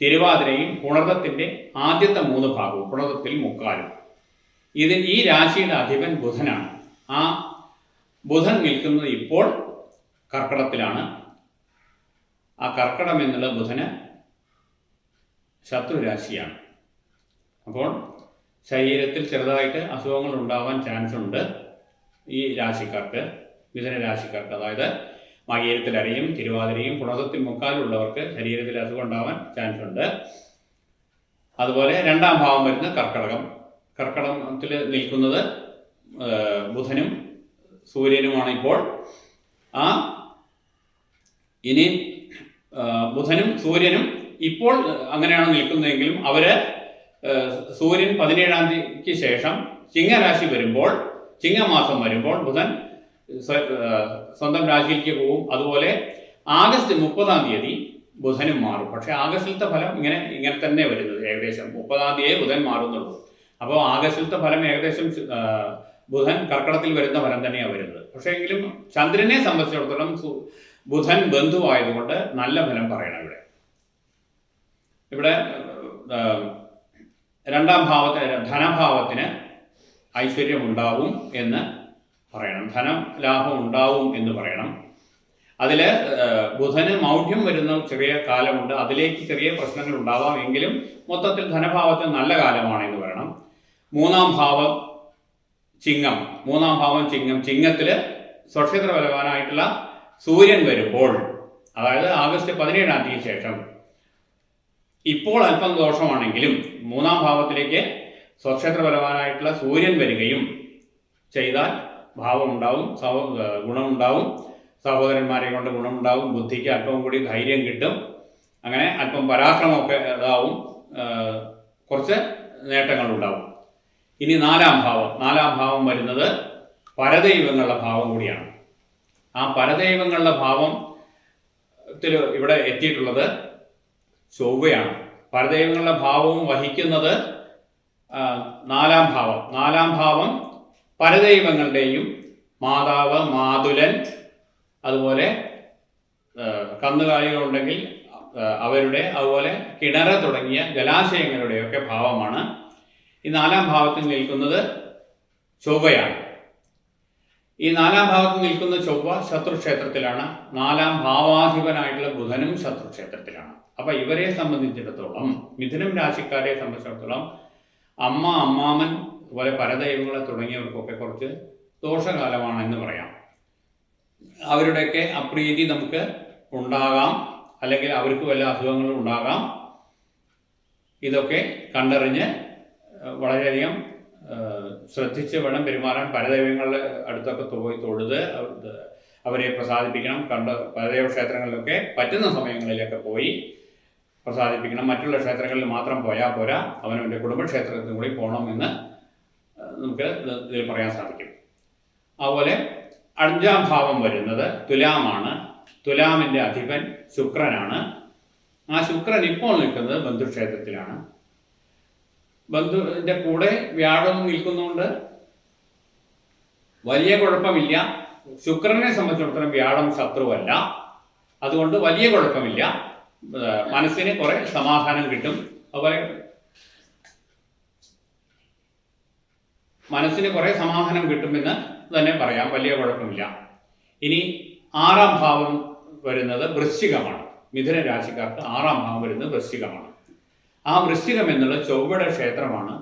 തിരുവാതിരയും പുണർദത്തിൻ്റെ ആദ്യത്തെ 3 ഭാഗവും പുണർദത്തിൽ 3/4. ഈ രാശിയുടെ അധിപൻ ബുധനാണ്. ആ ബുധൻ നിൽക്കുന്നത് ഇപ്പോൾ കർക്കടത്തിലാണ്. ആ കർക്കടം എന്നുള്ള ബുധന് ശത്രുരാശിയാണ്. അപ്പോൾ ശരീരത്തിൽ ചെറുതായിട്ട് അസുഖങ്ങൾ ഉണ്ടാവാൻ ചാൻസ് ഉണ്ട് ഈ രാശിക്കാർക്ക്, മിഥുന രാശിക്കാർക്ക്. അതായത് മകയിരത്തിൽ അരയും തിരുവാതിരയും പുണർദത്തിൽ 3/4 ഉള്ളവർക്ക് ശരീരത്തിൽ അസുഖം ഉണ്ടാവാൻ ചാൻസ് ഉണ്ട്. അതുപോലെ 2ാം ഭാവം വരുന്ന കർക്കടത്തിൽ നിൽക്കുന്നത് ബുധനും സൂര്യനുമാണ് ഇപ്പോൾ. ഇനി ബുധനും സൂര്യനും ഇപ്പോൾ അങ്ങനെയാണ് നിൽക്കുന്നതെങ്കിലും സൂര്യൻ 17ാം തീയതിക്ക് ശേഷം ചിങ്ങരാശി വരുമ്പോൾ, ചിങ്ങമാസം വരുമ്പോൾ ബുധൻ സ്വന്തം രാശിയിലേക്ക് പോകും. അതുപോലെ ആഗസ്റ്റ് 30ാം തീയതി ബുധനും മാറും. പക്ഷേ ആഗസ്റ്റിലത്തെ ഫലം ഇങ്ങനെ തന്നെ വരുന്നത്. ഏകദേശം 30ാം തീയതി ബുധൻ മാറുന്നുള്ളൂ. അപ്പോൾ ആഗസ്റ്റിലത്തെ ഫലം ഏകദേശം ബുധൻ കർക്കടത്തിൽ വരുന്ന ഫലം തന്നെയാണ് വരുന്നത്. പക്ഷേ എങ്കിലും ചന്ദ്രനെ സംബന്ധിച്ചിടത്തോളം ബുധൻ ബന്ധുവായതുകൊണ്ട് നല്ല ഫലം പറയണം. ഇവിടെ 2ാം ധനഭാവത്തിന് ഐശ്വര്യം ഉണ്ടാവും എന്ന് പറയണം, ധനലാഭം ഉണ്ടാവും എന്ന് പറയണം. അതിൽ ബുധന് മൗഢ്യം വരുന്ന ചെറിയ കാലമുണ്ട്, അതിലേക്ക് ചെറിയ പ്രശ്നങ്ങൾ ഉണ്ടാവാം. എങ്കിലും മൊത്തത്തിൽ ധനഭാവത്തിന് നല്ല കാലമാണ് എന്ന് പറയണം. 3ാം ഭാവം ചിങ്ങം, ചിങ്ങത്തിൽ സ്വക്ഷേത്ര ബലവാനായിട്ടുള്ള സൂര്യൻ വരുമ്പോൾ, അതായത് ആഗസ്റ്റ് 17ാം തീയതിക്ക് ശേഷം, ഇപ്പോൾ അല്പം ദോഷമാണെങ്കിലും 3ാം ഭാവത്തിലേക്ക് സ്വക്ഷേത്ര ബലവാനായിട്ടുള്ള സൂര്യൻ വരികയും ചെയ്താൽ ഭാവം ഉണ്ടാവും, ഗുണമുണ്ടാവും, സഹോദരന്മാരെ കൊണ്ട് ഗുണമുണ്ടാവും, ബുദ്ധിക്ക് അല്പം കൂടി ധൈര്യം കിട്ടും, അങ്ങനെ അല്പം പരാക്രമമൊക്കെ ഇതാവും, കുറച്ച് നേട്ടങ്ങളുണ്ടാവും. ഇനി 4ാം ഭാവം വരുന്നത് പരദൈവങ്ങളുടെ ഭാവം കൂടിയാണ്. ആ പരദൈവങ്ങളുടെ ഭാവത്തിൽ ഇവിടെ എത്തിയിട്ടുള്ളത് ചൊവ്വയാണ്. പരദൈവങ്ങളുടെ ഭാവവും വഹിക്കുന്നത് 4ാം ഭാവം പരദൈവങ്ങളുടെയും മാതാവ്, മാതുലൻ, അതുപോലെ കന്നുകാലികളുണ്ടെങ്കിൽ അവരുടെ, അതുപോലെ കിണറ് തുടങ്ങിയ ജലാശയങ്ങളുടെയൊക്കെ ഭാവമാണ്. ഈ 4ാം ഭാവത്തിൽ നിൽക്കുന്നത് ചൊവ്വയാണ്. ഈ 4ാം ഭാവത്തിൽ നിൽക്കുന്ന ചൊവ്വ ശത്രുക്ഷേത്രത്തിലാണ്. 4ാം ഭാവാധിപനായിട്ടുള്ള ബുധനും ശത്രുക്ഷേത്രത്തിലാണ്. അപ്പം ഇവരെ സംബന്ധിച്ചിടത്തോളം, മിഥുനം രാശിക്കാരെ സംബന്ധിച്ചിടത്തോളം അമ്മാമൻ, അതുപോലെ പരദൈവങ്ങളെ തുടങ്ങിയവർക്കൊക്കെ കുറച്ച് ദോഷകാലമാണെന്ന് പറയാം. അവരുടെയൊക്കെ അപ്രീതി നമുക്ക് ഉണ്ടാകാം, അല്ലെങ്കിൽ അവർക്ക് വല്ല അസുഖങ്ങളും ഉണ്ടാകാം. ഇതൊക്കെ കണ്ടറിഞ്ഞ് വളരെയധികം ശ്രദ്ധിച്ച് വേണം പെരുമാറാൻ. പരദൈവങ്ങളുടെ അടുത്തൊക്കെ പോയി തൊഴുത് അവരെ പ്രസാദിപ്പിക്കണം. പരദൈവ ക്ഷേത്രങ്ങളിലൊക്കെ പറ്റുന്ന സമയങ്ങളിലൊക്കെ പോയി പ്രസാദിപ്പിക്കണം. മറ്റുള്ള ക്ഷേത്രങ്ങളിൽ മാത്രം പോയാൽ പോരാ, അവനവൻ്റെ കുടുംബക്ഷേത്രത്തിൽ കൂടി പോകണമെന്ന് നമുക്ക് ഇതിൽ പറയാൻ സാധിക്കും. അതുപോലെ 5ാം ഭാവം വരുന്നത് തുലാമാണ്. തുലാമിൻ്റെ അധിപൻ ശുക്രനാണ്. ആ ശുക്രൻ ഇപ്പോൾ നിൽക്കുന്നത് ബന്ധുക്ഷേത്രത്തിലാണ്. ബന്ധുവിൻ്റെ കൂടെ വ്യാഴവും നിൽക്കുന്നതുകൊണ്ട് വലിയ കുഴപ്പമില്ല. ശുക്രനെ സംബന്ധിച്ചിടത്തോളം വ്യാഴം ശത്രുവല്ല, അതുകൊണ്ട് വലിയ കുഴപ്പമില്ല. മനസ്സിന് കുറെ സമാധാനം കിട്ടും. അതുപോലെ മനസ്സിന് കുറെ സമാധാനം കിട്ടുമെന്ന് തന്നെ പറയാം, വലിയ കുഴപ്പമില്ല. ഇനി 6ാം ഭാവം വരുന്നത് വൃശ്ചികമാണ്. മിഥുന രാശിക്കാർക്ക് 6ാം ഭാവം വരുന്നത് വൃശ്ചികമാണ്. ആ വൃശ്ചികം എന്നുള്ള ചൊവ്വയുടെ ക്ഷേത്രമാണ്.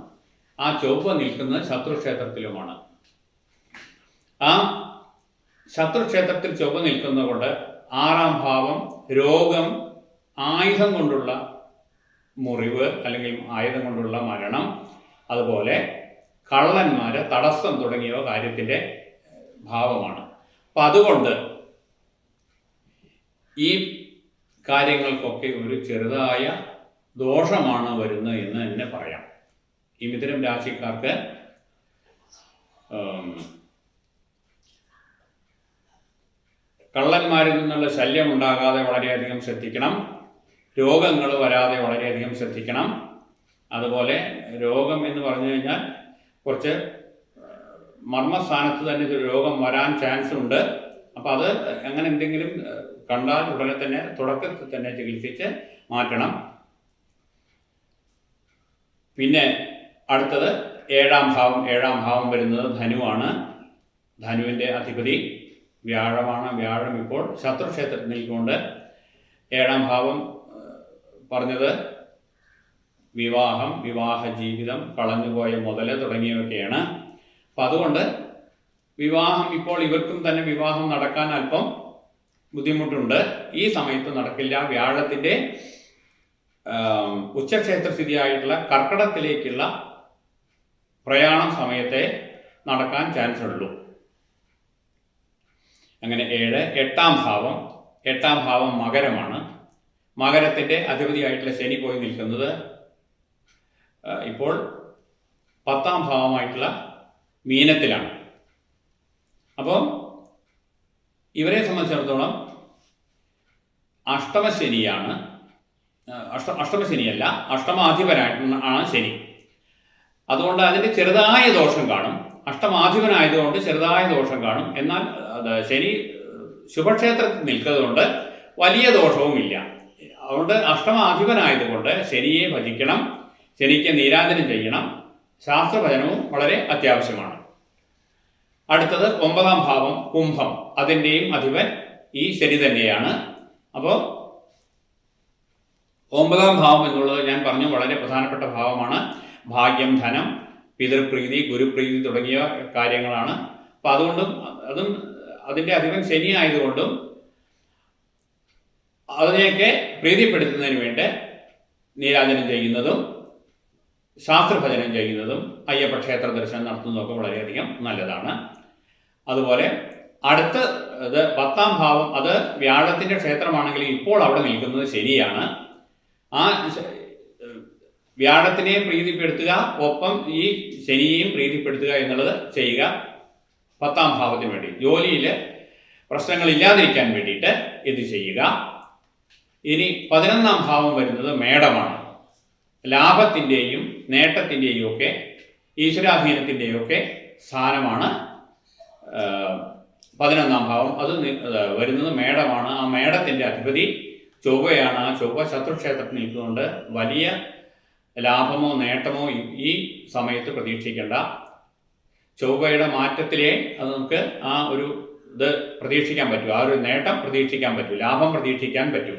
ആ ചൊവ്വ നിൽക്കുന്നത് ശത്രുക്ഷേത്രത്തിലുമാണ്. ആ ശത്രുക്ഷേത്രത്തിൽ ചൊവ്വ നിൽക്കുന്നത് കൊണ്ട് 6ാം ഭാവം രോഗം, ആയുധം കൊണ്ടുള്ള മുറിവ് അല്ലെങ്കിൽ ആയുധം കൊണ്ടുള്ള മരണം, അതുപോലെ കള്ളന്മാര്, തടസ്സം തുടങ്ങിയവ കാര്യത്തിൻ്റെ ഭാവമാണ്. അപ്പം അതുകൊണ്ട് ഈ കാര്യങ്ങൾക്കൊക്കെ ഒരു ചെറുതായ ദോഷമാണ് വരുന്നത് എന്ന് തന്നെ പറയാം. ഈ മിഥുനം രാശിക്കാർക്ക് കള്ളന്മാരിൽ നിന്നുള്ള ശല്യം ഉണ്ടാകാതെ വളരെയധികം ശ്രദ്ധിക്കണം. രോഗങ്ങൾ വരാതെ വളരെയധികം ശ്രദ്ധിക്കണം. അതുപോലെ രോഗം എന്ന് പറഞ്ഞു കഴിഞ്ഞാൽ കുറച്ച് മർമ്മസ്ഥാനത്ത് തന്നെ രോഗം വരാൻ ചാൻസ് ഉണ്ട്. അപ്പം അത് അങ്ങനെ എന്തെങ്കിലും കണ്ടാൽ ഉടനെ തന്നെ തുടക്കത്തിൽ തന്നെ ചികിത്സിച്ച് മാറ്റണം. പിന്നെ അടുത്തത് ഏഴാം ഭാവം വരുന്നത് ധനുവാണ്. ധനുവിൻ്റെ അധിപതി വ്യാഴമാണ്. വ്യാഴം ഇപ്പോൾ ശത്രുക്ഷേത്രത്തിൽ നിൽക്കൊണ്ട് ഏഴാം ഭാവം പറഞ്ഞത് വിവാഹം, വിവാഹ ജീവിതം, കളഞ്ഞുപോയ മുതല് തുടങ്ങിയവയൊക്കെയാണ്. അപ്പം അതുകൊണ്ട് വിവാഹം ഇപ്പോൾ ഇവർക്കും തന്നെ വിവാഹം നടക്കാൻ അല്പം ബുദ്ധിമുട്ടുണ്ട്. ഈ സമയത്ത് നടക്കില്ല. വ്യാഴത്തിൻ്റെ ഉച്ചക്ഷേത്ര സ്ഥിതിയായിട്ടുള്ള കർക്കിടകത്തിലേക്കുള്ള പ്രയാണം സമയത്തെ നടക്കാൻ ചാൻസ് ഉള്ളൂ. അങ്ങനെ 7. എട്ടാം ഭാവം മകരമാണ്. മകരത്തിൻ്റെ അധിപതിയായിട്ടുള്ള ശനി പോയി നിൽക്കുന്നത് ഇപ്പോൾ 10ാം ഭാവമായിട്ടുള്ള മീനത്തിലാണ്. അപ്പോൾ ഇവരെ സംബന്ധിച്ചിടത്തോളം അഷ്ടമശനിയാണ്. അഷ്ടമശനിയല്ല, അഷ്ടമാധിപനാണ് ശനി. അതുകൊണ്ട് അതിൻ്റെ ചെറുതായ ദോഷം കാണും. അഷ്ടമാധിപനായതുകൊണ്ട് ചെറുതായ ദോഷം കാണും. എന്നാൽ ശനി ശുഭക്ഷേത്രത്തിൽ നിൽക്കുന്നതുകൊണ്ട് വലിയ ദോഷവുമില്ല. അതുകൊണ്ട് അഷ്ടമാധിപനായതുകൊണ്ട് ശനിയെ ഭജിക്കണം, ശനിക്ക് നീരാഞ്ജനം ചെയ്യണം. ശാസ്ത്രഭജനവും വളരെ അത്യാവശ്യമാണ്. അടുത്തത് 9ാം ഭാവം കുംഭം. അതിൻ്റെയും അധിപൻ ഈ ശനി തന്നെയാണ്. അപ്പോൾ 9ാം ഭാവം എന്നുള്ളത് ഞാൻ പറഞ്ഞു വളരെ പ്രധാനപ്പെട്ട ഭാവമാണ്. ഭാഗ്യം, ധനം, പിതൃപ്രീതി, ഗുരുപ്രീതി തുടങ്ങിയ കാര്യങ്ങളാണ്. അപ്പം അതും അതിൻ്റെ അധിപൻ ശനി ആയതുകൊണ്ടും അതിനെയൊക്കെ പ്രീതിപ്പെടുത്തുന്നതിന് വേണ്ടി നീരാഞ്ജനം ചെയ്യുന്നതും ശാസ്ത്രഭജനം ചെയ്യുന്നതും അയ്യപ്പ ക്ഷേത്ര ദർശനം നടത്തുന്നതൊക്കെ വളരെയധികം നല്ലതാണ്. അതുപോലെ അടുത്ത 10ാം ഭാവം അത് വ്യാഴത്തിൻ്റെ ക്ഷേത്രമാണെങ്കിൽ ഇപ്പോൾ അവിടെ നിൽക്കുന്നത് ശനിയാണ്. ആ വ്യാഴത്തിനെയും പ്രീതിപ്പെടുത്തുക, ഒപ്പം ഈ ശനിയെയും പ്രീതിപ്പെടുത്തുക എന്നുള്ളത് ചെയ്യുക. 10ാം ഭാവത്തിന് വേണ്ടി ജോലിയിൽ പ്രശ്നങ്ങൾ ഇല്ലാതിരിക്കാൻ വേണ്ടിയിട്ട് ഇത് ചെയ്യുക. ഇനി 11ാം ഭാവം വരുന്നത് മേടമാണ്. ലാഭത്തിൻ്റെയും നേട്ടത്തിൻ്റെയും ഒക്കെ ഈശ്വരാധീനത്തിൻ്റെയും ഒക്കെ സ്ഥാനമാണ് 11ാം ഭാവം. അത് വരുന്നത് മേടമാണ്. ആ മേടത്തിൻ്റെ അധിപതി ചൊവ്വയാണ്. ആ ചൊവ്വ ശത്രുക്ഷേത്രത്തിൽ നിൽക്കുന്നുണ്ട്. വലിയ ലാഭമോ നേട്ടമോ ഈ സമയത്ത് പ്രതീക്ഷിക്കേണ്ട. ചൊവ്വയുടെ മാറ്റത്തിലേ അത് നമുക്ക് ആ ഒരു ഇത് പ്രതീക്ഷിക്കാൻ പറ്റൂ, ആ ഒരു നേട്ടം പ്രതീക്ഷിക്കാൻ പറ്റൂ, ലാഭം പ്രതീക്ഷിക്കാൻ പറ്റൂ.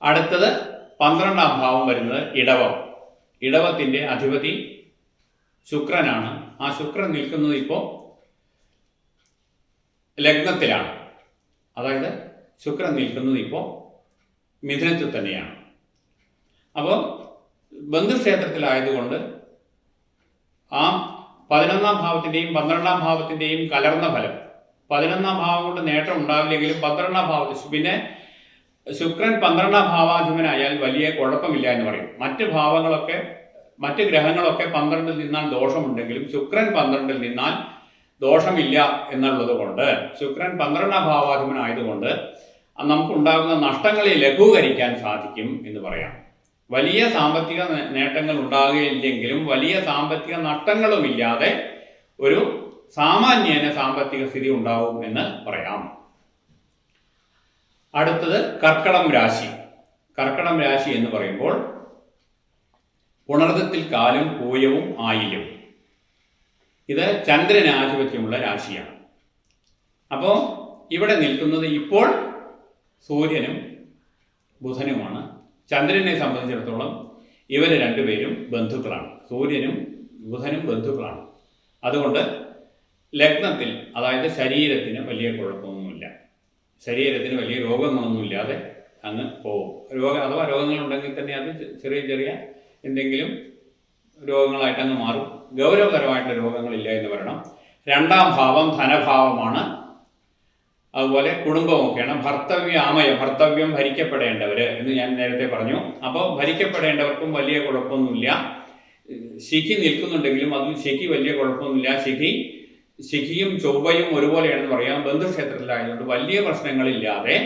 അടുത്തത് 12ാം ഭാവം വരുന്നത് ഇടവം. ഇടവത്തിൻ്റെ അധിപതി ശുക്രനാണ്. ആ ശുക്രൻ നിൽക്കുന്നത് ഇപ്പോൾ ലഗ്നത്തിലാണ്. അതായത് ശുക്രൻ നിൽക്കുന്നത് ഇപ്പോൾ മിഥുനത്തിൽ തന്നെയാണ്. അപ്പോൾ ബന്ധുക്ഷേത്രത്തിലായതുകൊണ്ട് ആ 11ാം ഭാവത്തിൻ്റെയും 12ാം ഭാവത്തിൻ്റെയും കലർന്ന ഫലം. 11ാം ഭാവം കൊണ്ട് നേട്ടം ഉണ്ടാവില്ലെങ്കിലും 12ാം ഭാവത്തിൽ പിന്നെ ശുക്രൻ 12ാം ഭാവാധിപനായാൽ വലിയ കുഴപ്പമില്ല എന്ന് പറയും. മറ്റ് ഗ്രഹങ്ങളൊക്കെ 12ൽ നിന്നാൽ ദോഷമുണ്ടെങ്കിലും ശുക്രൻ 12ൽ നിന്നാൽ ദോഷമില്ല എന്നുള്ളത് കൊണ്ട് ശുക്രൻ 12ാം ഭാവാധിപനായതുകൊണ്ട് നമുക്കുണ്ടാകുന്ന നഷ്ടങ്ങളെ ലഘൂകരിക്കാൻ സാധിക്കും എന്ന് പറയാം. വലിയ സാമ്പത്തിക നേട്ടങ്ങൾ ഉണ്ടാകുകയില്ലെങ്കിലും വലിയ സാമ്പത്തിക നഷ്ടങ്ങളുമില്ലാതെ ഒരു സാമാന്യേന സാമ്പത്തിക സ്ഥിതി ഉണ്ടാവും എന്ന് പറയാം. അടുത്തത് കർക്കടം രാശി. കർക്കടം രാശി എന്ന് പറയുമ്പോൾ പുണർദത്തിൽ കാലും പൂയവും ആയില്യം. ഇത് ചന്ദ്രനാധിപത്യമുള്ള രാശിയാണ്. അപ്പോൾ ഇവിടെ നിൽക്കുന്നത് ഇപ്പോൾ സൂര്യനും ബുധനുമാണ്. ചന്ദ്രനെ സംബന്ധിച്ചിടത്തോളം ഇവർ രണ്ടുപേരും ബന്ധുക്കളാണ്. സൂര്യനും ബുധനും ബന്ധുക്കളാണ്. അതുകൊണ്ട് ലഗ്നത്തിൽ, അതായത് ശരീരത്തിന് വലിയ കുഴപ്പമൊന്നുമില്ല, ശരീരത്തിന് വലിയ രോഗങ്ങളൊന്നുമില്ലാതെ അങ്ങ് പോകും. അഥവാ രോഗങ്ങളുണ്ടെങ്കിൽ തന്നെ അത് ചെറിയ ചെറിയ എന്തെങ്കിലും രോഗങ്ങളായിട്ട് അങ്ങ് മാറും. ഗൗരവതരമായിട്ടുള്ള രോഗങ്ങളില്ല എന്ന് പറയണം. രണ്ടാം ഭാവം ധനഭാവമാണ്. അതുപോലെ കുടുംബമൊക്കെയാണ്. ഭർത്തവ്യം ഭരിക്കപ്പെടേണ്ടവർ എന്ന് ഞാൻ നേരത്തെ പറഞ്ഞു. അപ്പോൾ ഭരിക്കപ്പെടേണ്ടവർക്കും വലിയ കുഴപ്പമൊന്നുമില്ല. ശിഖി നിൽക്കുന്നുണ്ടെങ്കിലും അതിൽ ശിഖി വലിയ കുഴപ്പമൊന്നുമില്ല. ശിഖിയും ചൊവ്വയും ഒരുപോലെയാണെന്ന് പറയാം. ബന്ധുക്ഷേത്രത്തിലായതുകൊണ്ട് വലിയ പ്രശ്നങ്ങളില്ലാതെ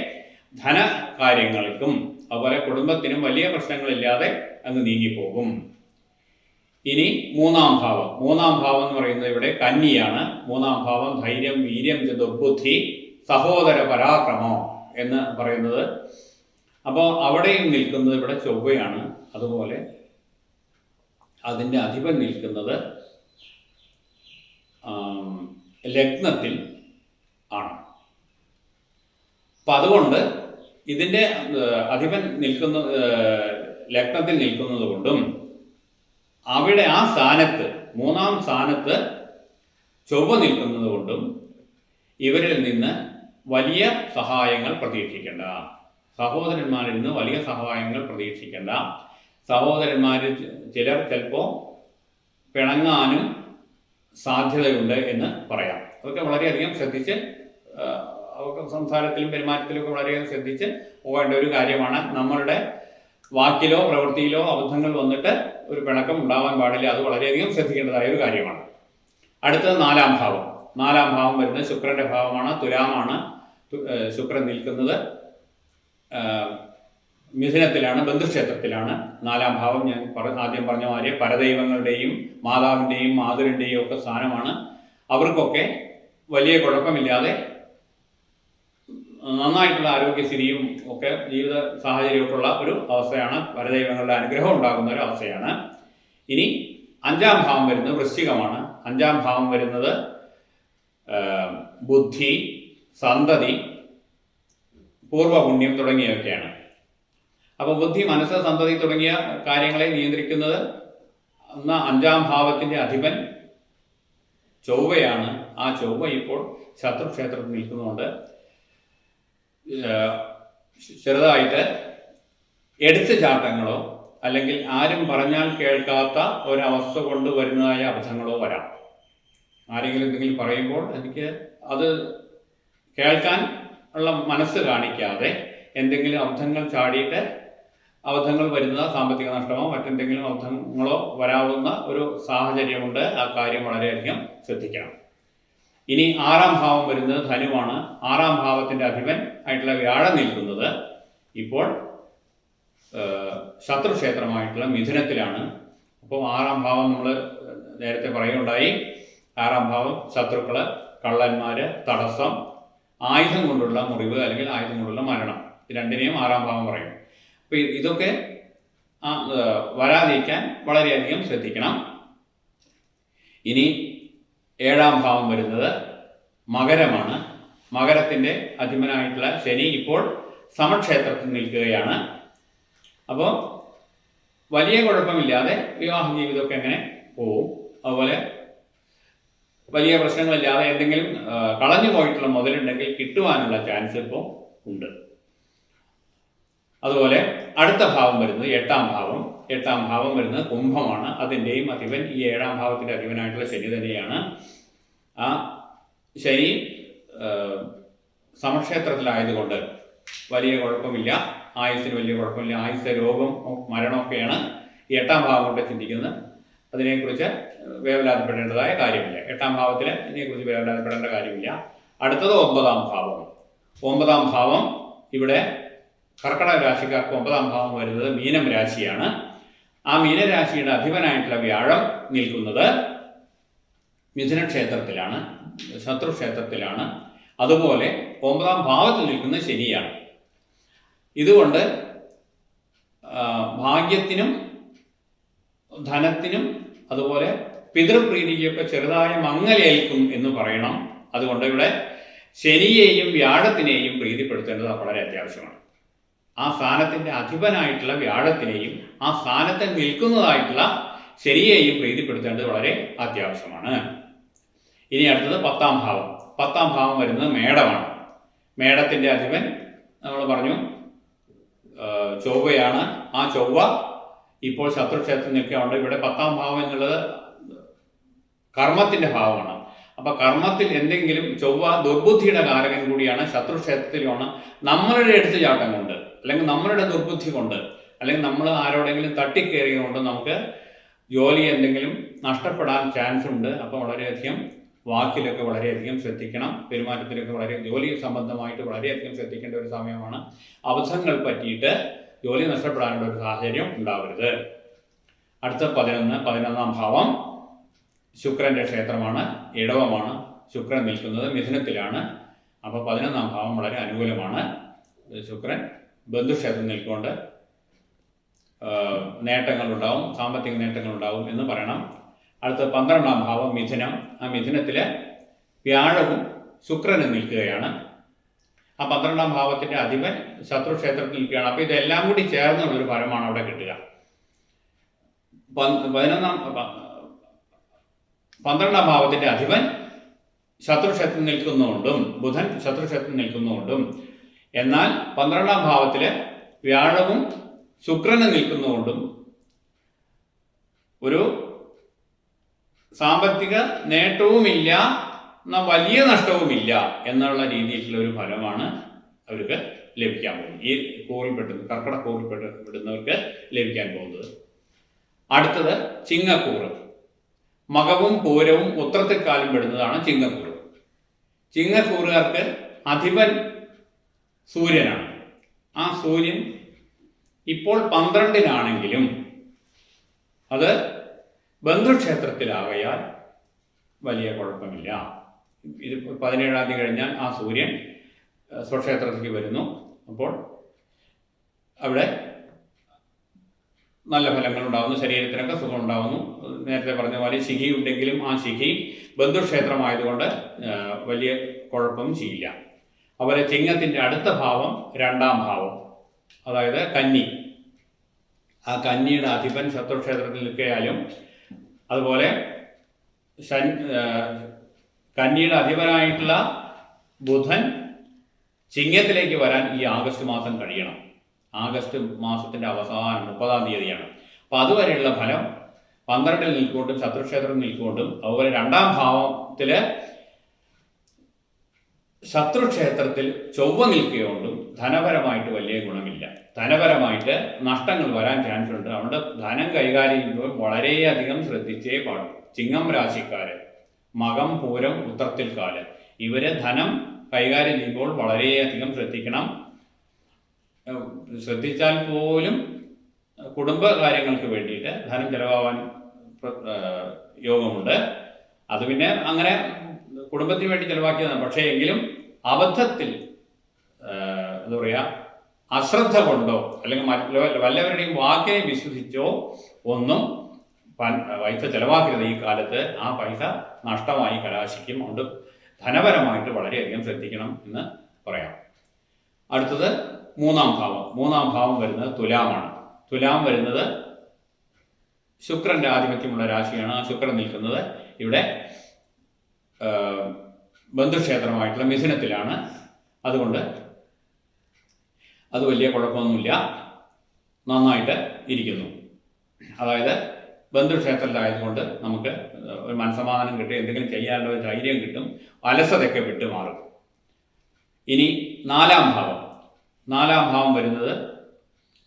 ധനകാര്യങ്ങൾക്കും അതുപോലെ കുടുംബത്തിനും വലിയ പ്രശ്നങ്ങളില്ലാതെ അങ്ങ് നീങ്ങിപ്പോകും. ഇനി മൂന്നാം ഭാവം എന്ന് പറയുന്നത് ഇവിടെ കന്നിയാണ്. മൂന്നാം ഭാവം ധൈര്യം, വീര്യം, ദുർബുദ്ധി, സഹോദര പരാക്രമം എന്ന് പറയുന്നത്. അപ്പോൾ അവിടെയും നിൽക്കുന്നത് ഇവിടെ ചൊവ്വയാണ്. അതുപോലെ അതിൻ്റെ അധിപൻ നിൽക്കുന്നത് ലഗ്നത്തിൽ ആണ്. അപ്പം അതുകൊണ്ട് ഇതിൻ്റെ അധിപൻ ലഗ്നത്തിൽ നിൽക്കുന്നത് കൊണ്ടും അവിടെ ആ സ്ഥാനത്ത് മൂന്നാം സ്ഥാനത്ത് ചൊവ്വ നിൽക്കുന്നത് കൊണ്ടും ഇവരിൽ നിന്ന് വലിയ സഹായങ്ങൾ പ്രതീക്ഷിക്കേണ്ട. സഹോദരന്മാരിൽ നിന്ന് വലിയ സഹായങ്ങൾ പ്രതീക്ഷിക്കേണ്ട. സഹോദരന്മാരിൽ ചിലർ ചിലപ്പോൾ പിണങ്ങാനും സാധ്യതയുണ്ട് എന്ന് പറയാം. അതൊക്കെ വളരെയധികം ശ്രദ്ധിച്ച് അവർക്ക് സംസാരത്തിലും പെരുമാറ്റത്തിലും ഒക്കെ വളരെയധികം ശ്രദ്ധിച്ച് പോകേണ്ട ഒരു കാര്യമാണ്. നമ്മളുടെ വാക്കിലോ പ്രവൃത്തിയിലോ അബദ്ധങ്ങൾ വന്നിട്ട് ഒരു പിണക്കം ഉണ്ടാവാൻ പാടില്ല. അത് വളരെയധികം ശ്രദ്ധിക്കേണ്ടതായ ഒരു കാര്യമാണ്. അടുത്തത് നാലാം ഭാവം വരുന്നത് ശുക്രന്റെ ഭാവമാണ്. തുലാമാണ്. ശുക്രൻ നിൽക്കുന്നത് മിഥുനത്തിലാണ്, ബന്ധുക്ഷേത്രത്തിലാണ്. നാലാം ഭാവം ഞാൻ ആദ്യം പറഞ്ഞ മാതിരി പരദൈവങ്ങളുടെയും മാതാവിൻ്റെയും മാതുരൻ്റെയും ഒക്കെ സ്ഥാനമാണ്. അവർക്കൊക്കെ വലിയ കുഴപ്പമില്ലാതെ നന്നായിട്ടുള്ള ആരോഗ്യസ്ഥിതിയും ഒക്കെ ജീവിത സാഹചര്യമൊക്കെ ഉള്ള ഒരു അവസ്ഥയാണ്. പരദൈവങ്ങളുടെ അനുഗ്രഹം ഉണ്ടാകുന്ന ഒരു അവസ്ഥയാണ്. ഇനി അഞ്ചാം ഭാവം വരുന്നത് വൃശ്ചികമാണ്. അഞ്ചാം ഭാവം വരുന്നത് ബുദ്ധി, സന്തതി, പൂർവ്വപുണ്യം തുടങ്ങിയവയൊക്കെയാണ്. അപ്പോൾ ബുദ്ധി, മനസ്സ്, സന്തതി തുടങ്ങിയ കാര്യങ്ങളെ നിയന്ത്രിക്കുന്നത് അഞ്ചാം ഭാവത്തിൻ്റെ അധിപൻ ചൊവ്വയാണ്. ആ ചൊവ്വ ഇപ്പോൾ ശത്രുക്ഷേത്രത്തിൽ നിൽക്കുന്നതുകൊണ്ട് ചെറുതായിട്ട് എടുത്തുചാട്ടങ്ങളോ അല്ലെങ്കിൽ ആരും പറഞ്ഞാൽ കേൾക്കാത്ത ഒരവസ്ഥ കൊണ്ട് വരുന്നതായ അബദ്ധങ്ങളോ വരാം. ആരെങ്കിലും എന്തെങ്കിലും പറയുമ്പോൾ എനിക്ക് അത് കേൾക്കാൻ ഉള്ള മനസ്സ് കാണിക്കാതെ എന്തെങ്കിലും അബദ്ധങ്ങൾ ചാടിയിട്ട് അബദ്ധങ്ങൾ വരുന്ന സാമ്പത്തിക നഷ്ടമോ മറ്റെന്തെങ്കിലും അബദ്ധങ്ങളോ വരാവുന്ന ഒരു സാഹചര്യമുണ്ട്. ആ കാര്യം വളരെയധികം ശ്രദ്ധിക്കണം. ഇനി ആറാം ഭാവം വരുന്നത് ധനുവാണ്. ആറാം ഭാവത്തിൻ്റെ അധിപൻ ആയിട്ടുള്ള വ്യാഴം നിൽക്കുന്നത് ഇപ്പോൾ ശത്രുക്ഷേത്രമായിട്ടുള്ള മിഥുനത്തിലാണ്. അപ്പോൾ ആറാം ഭാവം നമ്മൾ നേരത്തെ പറയുകയുണ്ടായി. ആറാം ഭാവം ശത്രുക്കൾ, കള്ളന്മാർ, തടസ്സം, ആയുധം കൊണ്ടുള്ള മുറിവ് അല്ലെങ്കിൽ ആയുധം കൊണ്ടുള്ള മരണം, രണ്ടിനെയും ആറാം ഭാവം പറയും. അപ്പോൾ ഇതൊക്കെ വരാതിരിക്കാൻ വളരെയധികം ശ്രദ്ധിക്കണം. ഇനി ഏഴാം ഭാവം വരുന്നത് മകരമാണ്. മകരത്തിൻ്റെ അധിപനായിട്ടുള്ള ശനി ഇപ്പോൾ സമക്ഷേത്രത്തിൽ നിൽക്കുകയാണ്. അപ്പോൾ വലിയ കുഴപ്പമില്ലാതെ വിവാഹ ജീവിതമൊക്കെ എങ്ങനെ പോവും. അതുപോലെ വലിയ പ്രശ്നങ്ങളില്ലാതെ എന്തെങ്കിലും കളഞ്ഞു പോയിട്ടുള്ള മുതലുണ്ടെങ്കിൽ കിട്ടുവാനുള്ള ചാൻസ് ഇപ്പോൾ ഉണ്ട്. അതുപോലെ അടുത്ത ഭാവം വരുന്നത് എട്ടാം ഭാവം വരുന്നത് കുംഭമാണ്. അതിൻ്റെയും അധിപൻ ഈ ഏഴാം ഭാവത്തിൻ്റെ അധിപനായിട്ടുള്ള ശനി തന്നെയാണ്. ആ ശനി സമക്ഷേത്രത്തിലായതുകൊണ്ട് വലിയ കുഴപ്പമില്ല. ആയുസ്സിന് വലിയ കുഴപ്പമില്ല. ആയുസ്, രോഗം, മരണമൊക്കെയാണ് ഈ എട്ടാം ഭാവം കൊണ്ട് ചിന്തിക്കുന്നത്. അതിനെക്കുറിച്ച് വേവലാതിപ്പെടേണ്ടതായ കാര്യമില്ല. എട്ടാം ഭാവത്തിൽ ഇതിനെക്കുറിച്ച് വേവലാതിപ്പെടേണ്ട കാര്യമില്ല. അടുത്തത് ഒമ്പതാം ഭാവം ഇവിടെ കർക്കിടക രാശിക്കാർക്ക് ഒമ്പതാം ഭാവം വരുന്നത് മീനം രാശിയാണ്. ആ മീനരാശിയുടെ അധിപനായിട്ടുള്ള വ്യാഴം നിൽക്കുന്നത് മിഥുനക്ഷേത്രത്തിലാണ്, ശത്രുക്ഷേത്രത്തിലാണ്. അതുപോലെ ഒമ്പതാം ഭാവത്തിൽ നിൽക്കുന്ന ശനിയാണ്. ഇതുകൊണ്ട് ഭാഗ്യത്തിനും ധനത്തിനും അതുപോലെ പിതൃപ്രീതിക്കൊക്കെ ചെറുതായ മങ്ങലേൽക്കും എന്ന് പറയണം. അതുകൊണ്ട് ഇവിടെ ശനിയെയും വ്യാഴത്തിനെയും പ്രീതിപ്പെടുത്തേണ്ടത് വളരെ അത്യാവശ്യമാണ്. ആ സ്ഥാനത്തിൻ്റെ അധിപനായിട്ടുള്ള വ്യാഴത്തിനെയും ആ സ്ഥാനത്ത് നിൽക്കുന്നതായിട്ടുള്ള ശനിയെയും പ്രീതിപ്പെടുത്തേണ്ടത് വളരെ അത്യാവശ്യമാണ്. ഇനി അടുത്തത് പത്താം ഭാവം വരുന്നത് മേടമാണ്. മേടത്തിൻ്റെ അധിപൻ നമ്മൾ പറഞ്ഞു ചൊവ്വയാണ്. ആ ചൊവ്വ ഇപ്പോൾ ശത്രുക്ഷേത്രത്തിൽ നിൽക്കുകയുണ്ട്. ഇവിടെ 10ാം ഭാവം എന്നുള്ളത് കർമ്മത്തിന്റെ ഭാവമാണ്. അപ്പൊ കർമ്മത്തിൽ എന്തെങ്കിലും ചൊവ്വ ദുർബുദ്ധിയുടെ കാരകൻ കൂടിയാണ്. ശത്രുക്ഷേത്രത്തിലുമാണ്. നമ്മളുടെ എടുത്തുചാട്ടം കൊണ്ട്, അല്ലെങ്കിൽ നമ്മളുടെ ദുർബുദ്ധി കൊണ്ട്, അല്ലെങ്കിൽ നമ്മൾ ആരോടെങ്കിലും തട്ടിക്കയറിയതുകൊണ്ട് നമുക്ക് ജോലി എന്തെങ്കിലും നഷ്ടപ്പെടാൻ ചാൻസ് ഉണ്ട്. അപ്പോൾ വളരെയധികം വാക്കിലൊക്കെ വളരെയധികം ശ്രദ്ധിക്കണം. പെരുമാറ്റത്തിലൊക്കെ ജോലി സംബന്ധമായിട്ട് വളരെയധികം ശ്രദ്ധിക്കേണ്ട ഒരു സമയമാണ്. അബദ്ധങ്ങൾ പറ്റിയിട്ട് ജോലി നഷ്ടപ്പെടാനുള്ള ഒരു സാഹചര്യം ഉണ്ടാവരുത്. അടുത്ത 11ാം ഭാവം ശുക്രന്റെ ക്ഷേത്രമാണ്, ഇടവമാണ്. ശുക്രൻ നിൽക്കുന്നത് മിഥുനത്തിലാണ്. അപ്പോൾ 11ാം ഭാവം വളരെ അനുകൂലമാണ്. ശുക്രൻ ബന്ധുക്ഷേത്രം നിൽക്കൊണ്ട് നേട്ടങ്ങളുണ്ടാവും, സാമ്പത്തിക നേട്ടങ്ങളുണ്ടാവും എന്ന് പറയണം. അടുത്ത 12ാം ഭാവം മിഥുനം. ആ മിഥുനത്തിൽ വ്യാഴവും ശുക്രനും നിൽക്കുകയാണ്. ആ 12ാം ഭാവത്തിന്റെ അധിപൻ ശത്രുക്ഷേത്രത്തിൽ നിൽക്കുകയാണ്. അപ്പോൾ ഇതെല്ലാം കൂടി ചേർന്നുള്ളൊരു ഫലമാണ് അവിടെ കിട്ടുക. 12ാം ഭാവത്തിന്റെ അധിപൻ ശത്രുക്ഷേത്രത്തിൽ നിൽക്കുന്നുകൊണ്ടും ബുധൻ ശത്രുക്ഷേത്രത്തിൽ നിൽക്കുന്നുകൊണ്ടും, എന്നാൽ 12ാം ഭാവത്തില് വ്യാഴവും ശുക്രനും നിൽക്കുന്നുകൊണ്ടും ഒരു സാമ്പത്തിക നേട്ടവുമില്ല, വലിയ നഷ്ടവുമില്ല എന്നുള്ള രീതിയിലുള്ള ഒരു ഫലമാണ് അവർക്ക് ലഭിക്കാൻ പോകുന്നത്. ഈ കർക്കിടക കൂറിൽപ്പെടുന്നവർക്ക് ലഭിക്കാൻ പോകുന്നത്. അടുത്തത് ചിങ്ങക്കൂറ്. മകവും പൂരവും ഉത്രത്തിക്കാലും പെടുന്നതാണ് ചിങ്ങക്കൂറ്. ചിങ്ങക്കൂറുകാർക്ക് അധിപൻ സൂര്യനാണ്. ആ സൂര്യൻ ഇപ്പോൾ 12-ലാണെങ്കിലും അത് ബന്ധുക്ഷേത്രത്തിലാകയാൽ വലിയ കുഴപ്പമില്ല. ഇത് 17-ാം തീയതി കഴിഞ്ഞാൽ ആ സൂര്യൻ സ്വക്ഷേത്രത്തിലേക്ക് വരുന്നു. അപ്പോൾ അവിടെ നല്ല ഫലങ്ങൾ ഉണ്ടാകുന്നു, ശരീരത്തിനൊക്കെ സുഖം ഉണ്ടാകുന്നു. നേരത്തെ പറഞ്ഞ പോലെ ശിഖി ഉണ്ടെങ്കിലും ആ ശിഖി ബന്ധുക്ഷേത്രമായതുകൊണ്ട് വലിയ കുഴപ്പം ചെയ്യില്ല. അതുപോലെ ചിങ്ങത്തിൻ്റെ അടുത്ത ഭാവം 2ാം ഭാവം, അതായത് കന്നി. ആ കന്നിയുടെ അധിപൻ ശത്രുക്ഷേത്രത്തിൽ നിൽക്കുകയാലും, അതുപോലെ കന്നിയുടെ അധിപനായിട്ടുള്ള ബുധൻ ചിങ്ങത്തിലേക്ക് വരാൻ ഈ ആഗസ്റ്റ് മാസം കഴിയണം. ആഗസ്റ്റ് മാസത്തിന്റെ അവസാനം 30-ാം തീയതിയാണ്. അപ്പൊ അതുവരെയുള്ള ഫലം 12-ൽ നിൽക്കൊണ്ടും ശത്രുക്ഷേത്രത്തിൽ നിൽക്കൊണ്ടും, അതുപോലെ 2ാം ഭാവത്തില് ശത്രുക്ഷേത്രത്തിൽ ചൊവ്വ നിൽക്കുകയൊണ്ടും ധനപരമായിട്ട് വലിയ ഗുണമില്ല. ധനപരമായിട്ട് നഷ്ടങ്ങൾ വരാൻ ചാൻസ് ഉണ്ട്. അതുകൊണ്ട് ധനം കൈകാര്യം ചെയ്യുമ്പോൾ വളരെയധികം ശ്രദ്ധിച്ചേ പാടും. ചിങ്ങം രാശിക്കാര്, മകം പൂരം ഉത്രത്തിൽക്കാല്, ഇവര് ധനം കൈകാര്യം ചെയ്യുമ്പോൾ വളരെയധികം ശ്രദ്ധിക്കണം. ശ്രദ്ധിച്ചാൽ പോലും കുടുംബ കാര്യങ്ങൾക്ക് വേണ്ടിയിട്ട് ധനം ചെലവാവാൻ യോഗമുണ്ട്. അത് പിന്നെ അങ്ങനെ കുടുംബത്തിന് വേണ്ടി ചെലവാക്കിയതാണ്. പക്ഷേ എങ്കിലും അബദ്ധത്തിൽ എന്താ പറയുക, അശ്രദ്ധ കൊണ്ടോ അല്ലെങ്കിൽ വല്ലവരുടെയും വാക്കിനെ വിശ്വസിച്ചോ ഒന്നും പൈസ ചെലവാക്കരുത്. ഈ കാലത്ത് ആ പൈസ നഷ്ടമായി കലാശിക്കും. അതുകൊണ്ട് ധനപരമായിട്ട് വളരെയധികം ശ്രദ്ധിക്കണം എന്ന് പറയാം. അടുത്തത് 3ാം ഭാവം. 3ാം ഭാവം വരുന്നത് തുലാമാണ്. തുലാം വരുന്നത് ശുക്രന്റെ ആധിപത്യമുള്ള രാശിയാണ്. ആ ശുക്രൻ നിൽക്കുന്നത് ഇവിടെ ബന്ധുക്ഷേത്രമായിട്ടുള്ള മിഥുനത്തിലാണ്. അതുകൊണ്ട് അത് വലിയ കുഴപ്പമൊന്നുമില്ല, നന്നായിട്ട് ഇരിക്കുന്നു. അതായത് ബന്ധുക്ഷേത്രത്തിലായതുകൊണ്ട് നമുക്ക് ഒരു മനസ്സമാധാനം കിട്ടും, എന്തെങ്കിലും ചെയ്യാനുള്ള ഒരു ധൈര്യം കിട്ടും, അലസതയൊക്കെ വിട്ടുമാറും. ഇനി 4ാം ഭാവം. 4ാം ഭാവം വരുന്നത്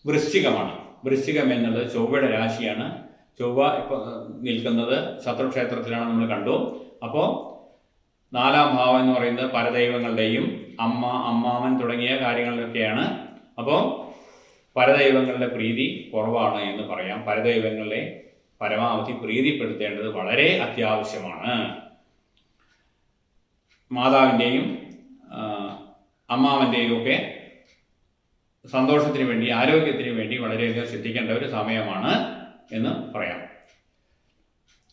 വൃശ്ചികമാണ്. വൃശ്ചികം എന്നുള്ളത് ചൊവ്വയുടെ രാശിയാണ്. ചൊവ്വ ഇപ്പോൾ നിൽക്കുന്നത് ശത്രുക്ഷേത്രത്തിലാണ്, നമ്മൾ കണ്ടു. അപ്പോൾ 4ാം ഭാവം എന്ന് പറയുന്നത് പരദൈവങ്ങളുടെയും അമ്മാവൻ തുടങ്ങിയ കാര്യങ്ങളിലൊക്കെയാണ്. അപ്പോൾ പരദൈവങ്ങളുടെ പ്രീതി കുറവാണ് എന്ന് പറയാം. പരദൈവങ്ങളെ പരമാവധി പ്രീതിപ്പെടുത്തേണ്ടത് വളരെ അത്യാവശ്യമാണ്. മാതാവിൻ്റെയും അമ്മാവൻ്റെയും ഒക്കെ സന്തോഷത്തിന് വേണ്ടി, ആരോഗ്യത്തിന് വേണ്ടി വളരെയധികം ശ്രദ്ധിക്കേണ്ട ഒരു സമയമാണ് എന്ന് പറയാം.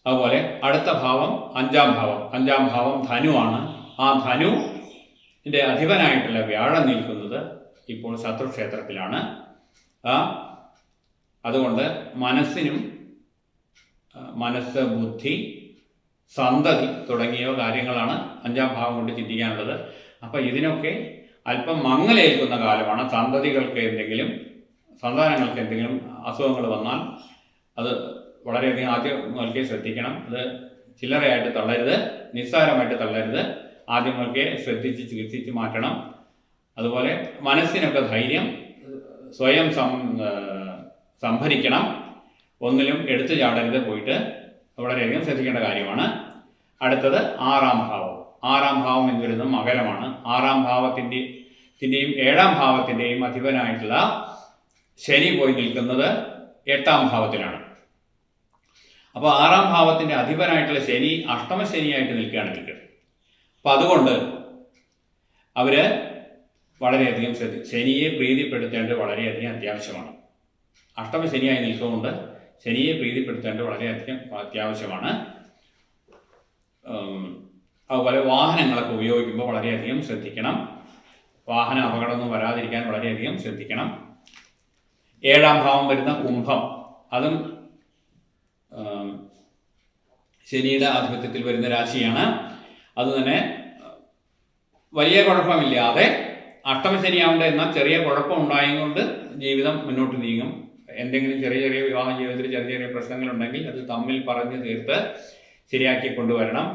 അതുപോലെ അടുത്ത ഭാവം 5ാം ഭാവം. 5ാം ഭാവം ധനുവാണ്. ആ ധനുവിൻ്റെ അധിപനായിട്ടുള്ള വ്യാഴം നിൽക്കുന്നത് ഇപ്പോൾ ശത്രുക്ഷേത്രത്തിലാണ്. അതുകൊണ്ട് മനസ്സ്, ബുദ്ധി, സന്തതി തുടങ്ങിയ കാര്യങ്ങളാണ് 5ാം ഭാവം കൊണ്ട് ചിന്തിക്കാനുള്ളത്. അപ്പം ഇതിനൊക്കെ അല്പം മങ്ങലേൽക്കുന്ന കാലമാണ്. സന്തതികൾക്ക് എന്തെങ്കിലും സന്താനങ്ങൾക്ക് എന്തെങ്കിലും അസുഖങ്ങൾ വന്നാൽ അത് വളരെയധികം ആദ്യം മുതൽക്കേ ശ്രദ്ധിക്കണം. അത് ചില്ലറയായിട്ട് തള്ളരുത്, നിസ്സാരമായിട്ട് തള്ളരുത്. ആദ്യം മുതൽക്കേ ശ്രദ്ധിച്ച് ചികിത്സിച്ച് മാറ്റണം. അതുപോലെ മനസ്സിനൊക്കെ ധൈര്യം സ്വയം സംഭരിക്കണം. ഒന്നിലും എടുത്തു ചാടരുത്, പോയിട്ട് വളരെയധികം ശ്രദ്ധിക്കേണ്ട കാര്യമാണ്. അടുത്തത് 6-ാം ഭാവം. 6-ാം ഭാവം എന്ന് വരുന്നത് മകരമാണ്. 6-ാം ഭാവത്തിൻ്റെയും 7-ാം ഭാവത്തിൻ്റെയും അധിപനായിട്ടുള്ള ശനി പോയി നിൽക്കുന്നത് 8-ാം ഭാവത്തിലാണ്. അപ്പോൾ 6-ാം ഭാവത്തിൻ്റെ അധിപനായിട്ടുള്ള ശനി അഷ്ടമശനിയായിട്ട് നിൽക്കുകയാണ് നിൽക്കുന്നത്. അപ്പം അതുകൊണ്ട് അവർ വളരെയധികം ശനിയെ പ്രീതിപ്പെടുത്തേണ്ടത് വളരെയധികം അത്യാവശ്യമാണ്. അഷ്ടമശനിയായി നിൽക്കുന്നുണ്ട്, ശനിയെ പ്രീതിപ്പെടുത്തേണ്ടത് വളരെയധികം അത്യാവശ്യമാണ്. അതുപോലെ വാഹനങ്ങളൊക്കെ ഉപയോഗിക്കുമ്പോൾ വളരെയധികം ശ്രദ്ധിക്കണം. വാഹന അപകടമൊന്നും വരാതിരിക്കാൻ വളരെയധികം ശ്രദ്ധിക്കണം. 7-ാം ഭാവം വരുന്ന കുംഭം, അതും ശനിയുടെ ആധിപത്യത്തിൽ വരുന്ന രാശിയാണ്. അതുതന്നെ വലിയ കുഴപ്പമില്ലാതെ, അഷ്ടമശനിയാവേണ്ട എന്നാൽ ചെറിയ കുഴപ്പം ഉണ്ടായതുകൊണ്ട് ജീവിതം മുന്നോട്ട് നീങ്ങും. എന്തെങ്കിലും ചെറിയ ചെറിയ വിവാഹ ജീവിതത്തിൽ ചെറിയ ചെറിയ പ്രശ്നങ്ങളുണ്ടെങ്കിൽ അത് തമ്മിൽ പറഞ്ഞ് തീർത്ത് ശരിയാക്കി കൊണ്ടുവരണം.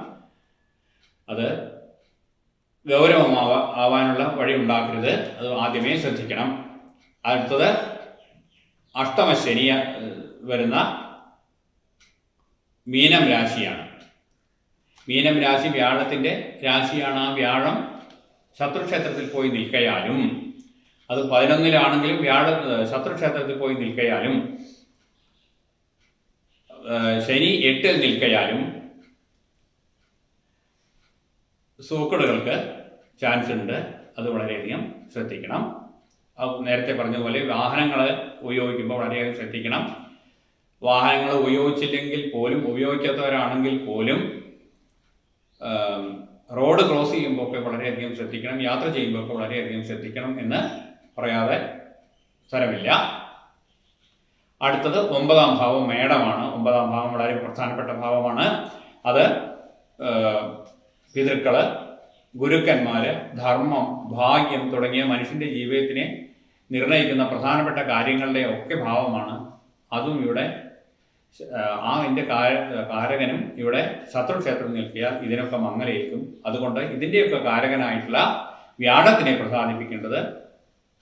അത് ഗൗരവമാവാനുള്ള വഴി ഉണ്ടാക്കരുത്, അത് ആദ്യമേ ശ്രദ്ധിക്കണം. അടുത്തത് അഷ്ടമശനി വരുന്ന മീനം രാശിയാണ്. മീനം രാശി വ്യാഴത്തിൻ്റെ രാശിയാണ്. ആ വ്യാഴം ശത്രുക്ഷേത്രത്തിൽ പോയി നിൽക്കയാലും, അത് 11-ലാണെങ്കിലും ശത്രുക്ഷേത്രത്തിൽ പോയി നിൽക്കയാലും, ശനി 8-ൽ നിൽക്കയാലും സൂക്കടുകൾക്ക് ചാൻസ് ഉണ്ട്. അത് വളരെയധികം ശ്രദ്ധിക്കണം. നേരത്തെ പറഞ്ഞതുപോലെ വാഹനങ്ങൾ ഉപയോഗിക്കുമ്പോൾ വളരെയധികം ശ്രദ്ധിക്കണം. വാഹനങ്ങൾ ഉപയോഗിച്ചില്ലെങ്കിൽ പോലും, ഉപയോഗിക്കാത്തവരാണെങ്കിൽ പോലും റോഡ് ക്രോസ് ചെയ്യുമ്പോൾ ഒക്കെ വളരെയധികം ശ്രദ്ധിക്കണം. യാത്ര ചെയ്യുമ്പോൾ ഒക്കെ വളരെയധികം ശ്രദ്ധിക്കണം എന്ന് പറയാതെ സ്ഥലമില്ല. അടുത്തത് 9-ാം ഭാവം മേടമാണ്. 9-ാം ഭാവം വളരെ പ്രധാനപ്പെട്ട ഭാവമാണ്. അത് പിതൃക്കള്, ഗുരുക്കന്മാര്, ധർമ്മം, ഭാഗ്യം തുടങ്ങിയ മനുഷ്യന്റെ ജീവിതത്തിനെ നിർണയിക്കുന്ന പ്രധാനപ്പെട്ട കാര്യങ്ങളുടെ ഒക്കെ ഭാവമാണ്. അതും ഇവിടെ അതിൻ്റെ കാരകനും ഇവിടെ ശത്രുക്ഷേത്രം നിൽക്കിയാൽ ഇതിനൊക്കെ മങ്ങലേൽക്കും. അതുകൊണ്ട് ഇതിൻ്റെയൊക്കെ കാരകനായിട്ടുള്ള വ്യാഴത്തിനെ പ്രസാദിപ്പിക്കേണ്ടത്,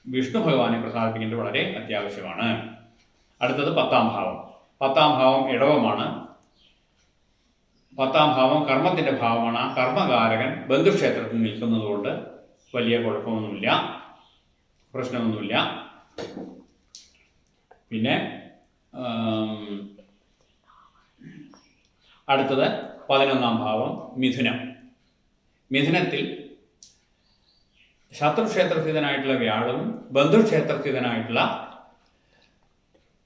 വിഷ്ണു ഭഗവാനെ പ്രസാദിപ്പിക്കേണ്ടത് വളരെ അത്യാവശ്യമാണ്. അടുത്തത് 10-ാം ഭാവം. 10-ാം ഭാവം ഇടവമാണ്. 10-ാം ഭാവം കർമ്മത്തിൻ്റെ ഭാവമാണ്. ആ കർമ്മകാരകൻ ബന്ധുക്ഷേത്രത്തിൽ നിൽക്കുന്നതുകൊണ്ട് വലിയ കുഴപ്പമൊന്നുമില്ല, പ്രശ്നമൊന്നുമില്ല. പിന്നെ അടുത്തത് 11-ാം ഭാവം മിഥുനം. മിഥുനത്തിൽ ശത്രുക്ഷേത്രസ്ഥിതനായിട്ടുള്ള വ്യാഴവും ബന്ധുക്ഷേത്രസ്ഥിതനായിട്ടുള്ള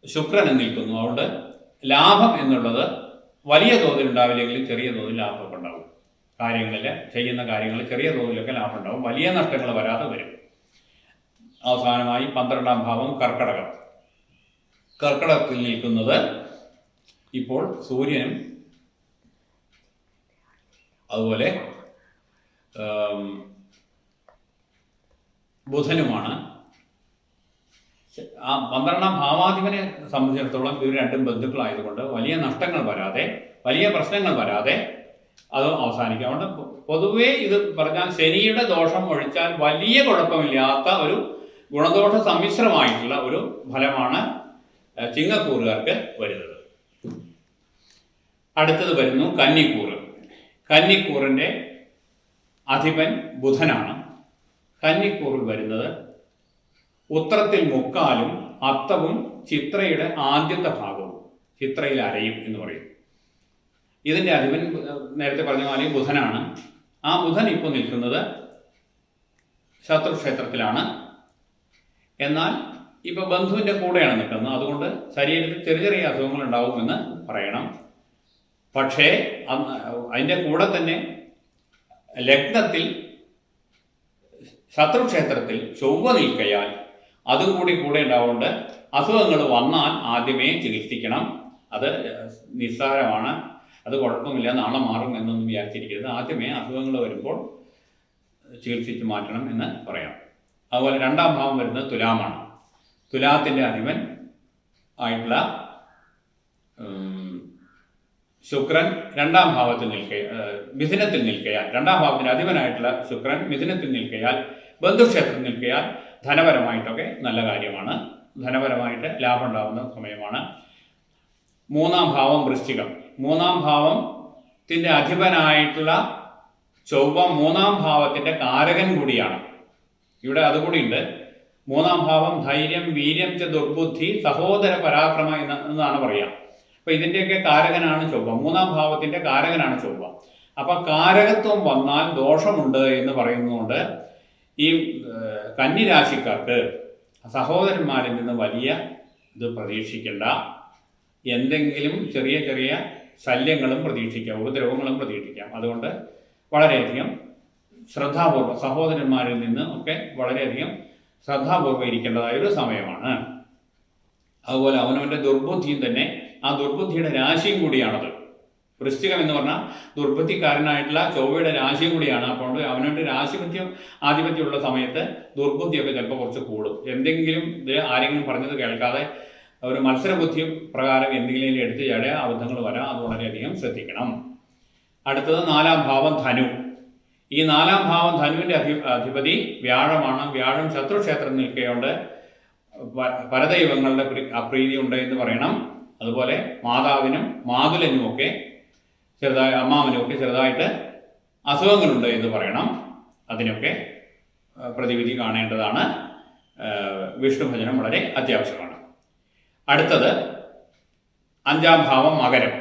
ശുക്രനും നിൽക്കുന്നു. അതുകൊണ്ട് ലാഭം എന്നുള്ളത് വലിയ തോതിൽ ഉണ്ടാവില്ലെങ്കിലും ചെറിയ തോതിൽ ലാഭമൊക്കെ ഉണ്ടാവും. ചെയ്യുന്ന കാര്യങ്ങളിൽ ചെറിയ തോതിലൊക്കെ ലാഭം ഉണ്ടാവും. വലിയ നഷ്ടങ്ങൾ വരാതെ വരും. അവസാനമായി 12-ാം ഭാവം കർക്കടകം. കർക്കടകത്തിൽ നിൽക്കുന്നത് ഇപ്പോൾ സൂര്യനും അതുപോലെ ബുധനുമാണ്. ആ 12-ാം ഭാവാധിപനെ സംബന്ധിച്ചിടത്തോളം ഇവർ രണ്ടും ബന്ധുക്കളായതുകൊണ്ട് വലിയ നഷ്ടങ്ങൾ വരാതെ, വലിയ പ്രശ്നങ്ങൾ വരാതെ അത് അവസാനിക്കും. അതുകൊണ്ട് പൊതുവേ ഇത് പറഞ്ഞാൽ ശനിയുടെ ദോഷം ഒഴിച്ചാൽ വലിയ കുഴപ്പമില്ലാത്ത ഒരു ഗുണദോഷ സമ്മിശ്രമായിട്ടുള്ള ഒരു ഫലമാണ് ചിങ്ങക്കൂറുകാർക്ക് വരുന്നത്. അടുത്തത് വരുന്നു കന്നിക്കൂറ്. കന്നിക്കൂറിൻ്റെ അധിപൻ ബുധനാണ്. കന്നിക്കൂറിൽ വരുന്നത് ഉത്രത്തിൽ മുക്കാലും അത്തവും ചിത്രയുടെ ആദ്യത്തെ ഭാഗവും, ചിത്രയിൽ അരയും എന്ന് പറയും. ഇതിൻ്റെ അധിപൻ നേരത്തെ പറഞ്ഞ പോലെ ബുധനാണ്. ആ ബുധൻ ഇപ്പോൾ നിൽക്കുന്നത് ശത്രുക്ഷേത്രത്തിലാണ്. എന്നാൽ ഇപ്പോൾ ബന്ധുവിൻ്റെ കൂടെയാണ് നിൽക്കുന്നത്. അതുകൊണ്ട് ശരീരത്തിൽ ചെറിയ ചെറിയ അസുഖങ്ങൾ ഉണ്ടാകുമെന്ന് പറയണം. പക്ഷേ അതിൻ്റെ കൂടെ തന്നെ ലഗ്നത്തിൽ ശത്രുക്ഷേത്രത്തിൽ ചൊവ്വ നിൽക്കയാൽ അതും കൂടി കൂടെ ഉണ്ടാവുകൊണ്ട് അസുഖങ്ങൾ വന്നാൽ ആദ്യമേ ചികിത്സിക്കണം. അത് നിസ്സാരമാണ്, അത് കുഴപ്പമില്ല, നാളെ മാറും എന്നൊന്നും വിചാരിച്ചിരിക്കരുത്. ആദ്യമേ അസുഖങ്ങൾ വരുമ്പോൾ ചികിത്സിച്ച് മാറ്റണം എന്ന് പറയാം. അതുപോലെ 2-ാം ഭാവം വരുന്നത് തുലാമാണ്. തുലാത്തിൻ്റെ അധിപൻ ആയിട്ടുള്ള ശുക്രൻ രണ്ടാം ഭാവത്തിൽ മിഥുനത്തിൽ നിൽക്കയാൽ, രണ്ടാം ഭാവത്തിൻ്റെ അധിപനായിട്ടുള്ള ശുക്രൻ മിഥുനത്തിൽ നിൽക്കയാൽ, ബന്ധുക്ഷേത്രത്തിൽ നിൽക്കയാൽ ധനപരമായിട്ടൊക്കെ നല്ല കാര്യമാണ്. ധനപരമായിട്ട് ലാഭം ഉണ്ടാകുന്ന സമയമാണ്. മൂന്നാം ഭാവം വൃശ്ചികം. മൂന്നാം ഭാവത്തിൻ്റെ അധിപനായിട്ടുള്ള ചൊവ്വ മൂന്നാം ഭാവത്തിൻ്റെ കാരകൻ കൂടിയാണ്. ഇവിടെ അതുകൂടിയുണ്ട്. മൂന്നാം ഭാവം ധൈര്യം, വീര്യം ച ദുർബുദ്ധി, സഹോദര പരാക്രമ എന്നാണ് പറയുക. അപ്പോൾ ഇതിൻ്റെയൊക്കെ കാരകനാണ് ചൊവ്വ. മൂന്നാം ഭാവത്തിൻ്റെ കാരകനാണ് ചൊവ്വ. അപ്പം കാരകത്വം വന്നാൽ ദോഷമുണ്ട് എന്ന് പറയുന്നതുകൊണ്ട് ഈ കന്നിരാശിക്കാർക്ക് സഹോദരന്മാരിൽ നിന്ന് വലിയ ഇത് പ്രതീക്ഷിക്കേണ്ട. എന്തെങ്കിലും ചെറിയ ചെറിയ ശല്യങ്ങളും പ്രതീക്ഷിക്കാം, ഉപദ്രവങ്ങളും പ്രതീക്ഷിക്കാം. അതുകൊണ്ട് വളരെയധികം ശ്രദ്ധാപൂർവ്വം സഹോദരന്മാരിൽ നിന്ന് ഒക്കെ വളരെയധികം ശ്രദ്ധാപൂർവ്വം ഇരിക്കേണ്ടതായ ഒരു സമയമാണ്. അതുപോലെ അവനവൻ്റെ ദുർബുദ്ധിയും തന്നെ, ആ ദുർബുദ്ധിയുടെ രാശിയും കൂടിയാണത്. വൃശ്ചികം എന്ന് പറഞ്ഞാൽ ദുർബുദ്ധിക്കാരനായിട്ടുള്ള ചൊവ്വയുടെ രാശിയും കൂടിയാണ്. അപ്പോൾ അവനവൻ്റെ ആധിപത്യമുള്ള സമയത്ത് ദുർബുദ്ധിയൊക്കെ ചിലപ്പോൾ കുറച്ച് കൂടും. എന്തെങ്കിലും ഇത് ആരെങ്കിലും പറഞ്ഞത് കേൾക്കാതെ ഒരു മത്സരബുദ്ധി പ്രകാരം എന്തെങ്കിലും എടുത്തു ചാടിയ അബദ്ധങ്ങൾ വരാം. അത് വളരെയധികം ശ്രദ്ധിക്കണം. അടുത്തത് നാലാം ഭാവം ധനു. ഈ നാലാം ഭാവം ധനുവിൻ്റെ അധിപതി വ്യാഴമാണ്. വ്യാഴം ശത്രുക്ഷേത്രം നിൽക്കുകയുണ്ട്. പരദൈവങ്ങളുടെ അപ്രീതി ഉണ്ട് എന്ന് പറയണം. അതുപോലെ മാതാവിനും മാതുലനുമൊക്കെ അമ്മാവനുമൊക്കെ ചെറുതായിട്ട് അസുഖങ്ങളുണ്ട് എന്ന് പറയണം. അതിനൊക്കെ പ്രതിവിധി കാണേണ്ടതാണ്. വിഷ്ണുഭജനം വളരെ അത്യാവശ്യമാണ്. അടുത്തത് അഞ്ചാം ഭാവം മകരം.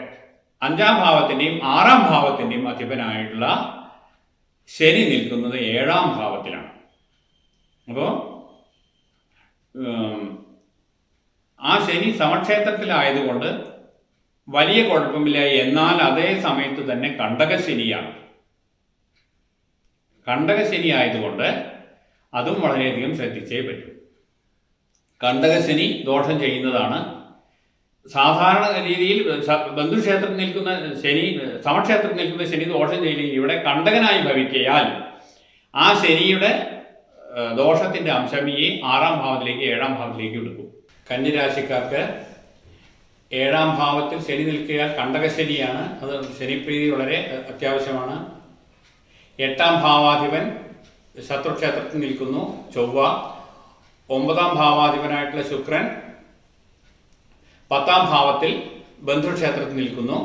അഞ്ചാം ഭാവത്തിൻ്റെയും ആറാം ഭാവത്തിൻ്റെയും അധിപനായിട്ടുള്ള ശനി നിൽക്കുന്നത് ഏഴാം ഭാവത്തിലാണ്. അപ്പോൾ ആ ശനി സമക്ഷേത്രത്തിലായതുകൊണ്ട് വലിയ കുഴപ്പമില്ല. എന്നാൽ അതേ സമയത്ത് തന്നെ കണ്ടകശനിയാണ്. കണ്ടകശനി ആയതുകൊണ്ട് അതും വളരെയധികം ശ്രദ്ധിച്ചേ പറ്റൂ. കണ്ടകശനി ദോഷം ചെയ്യുന്നതാണ്. സാധാരണ രീതിയിൽ ബന്ധുക്ഷേത്രത്തിൽ നിൽക്കുന്ന ശനി, സമക്ഷേത്രത്തിൽ നിൽക്കുന്ന ശനി ദോഷം ചെയ്യില്ലെങ്കിൽ ഇവിടെ കണ്ടകനായി ഭവിക്കയാൽ ആ ശനിയുടെ ദോഷത്തിൻ്റെ അംശം ഈ ആറാം ഭാവത്തിലേക്ക് ഏഴാം ഭാവത്തിലേക്ക് എടുക്കും. കന്നിരാശിക്കാർക്ക് ഏഴാം ഭാവത്തിൽ ശനി നിൽക്കിയാൽ കണ്ടകശനിയാണ്. അത് ശനിപ്രീതി വളരെ അത്യാവശ്യമാണ്. എട്ടാം ഭാവാധിപൻ ശത്രുക്ഷേത്രത്തിൽ നിൽക്കുന്നു ചൊവ്വ. ഒമ്പതാം ഭാവാധിപനായിട്ടുള്ള ശുക്രൻ പത്താം ഭാവത്തിൽ ബന്ധുക്ഷേത്രത്തിൽ നിൽക്കുന്നു.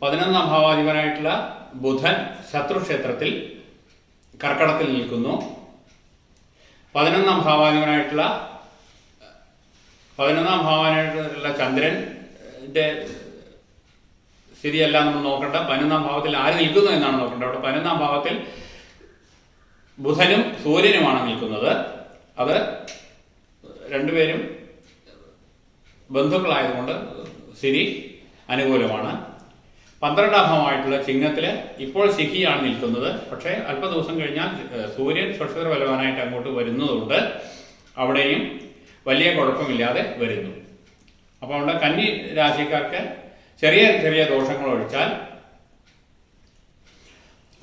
11ാം ഭാവാധിപനായിട്ടുള്ള ബുധൻ ശത്രുക്ഷേത്രത്തിൽ കർക്കടത്തിൽ നിൽക്കുന്നു. 11ാം ഭാവാധിപനായിട്ടുള്ള ചന്ദ്രൻ്റെ സ്ഥിതിയല്ല നമ്മൾ നോക്കേണ്ട. 11ാം ഭാവത്തിൽ ആര് നിൽക്കുന്നു എന്നാണ് നോക്കേണ്ടത്. അവിടെ 11ാം ഭാവത്തിൽ ബുധനും സൂര്യനുമാണ് നിൽക്കുന്നത്. അത് രണ്ടുപേരും ബന്ധുക്കളായതുകൊണ്ട് സ്ഥിതി അനുകൂലമാണ്. 12ാം ഭാവമായിട്ടുള്ള ചിങ്ങത്തിൽ ഇപ്പോൾ ശിഖിയാണ് നിൽക്കുന്നത്. പക്ഷേ അല്പ ദിവസം കഴിഞ്ഞാൽ സൂര്യൻ സ്വക്ഷേത്ര ബലവാനായിട്ട് അങ്ങോട്ട് വരുന്നതുകൊണ്ട് അവിടെയും വലിയ കുഴപ്പമില്ലാതെ വരുന്നു. അപ്പോൾ അവിടെ കന്നി രാശിക്കാർക്ക് ചെറിയ ചെറിയ ദോഷങ്ങൾ ഒഴിച്ചാൽ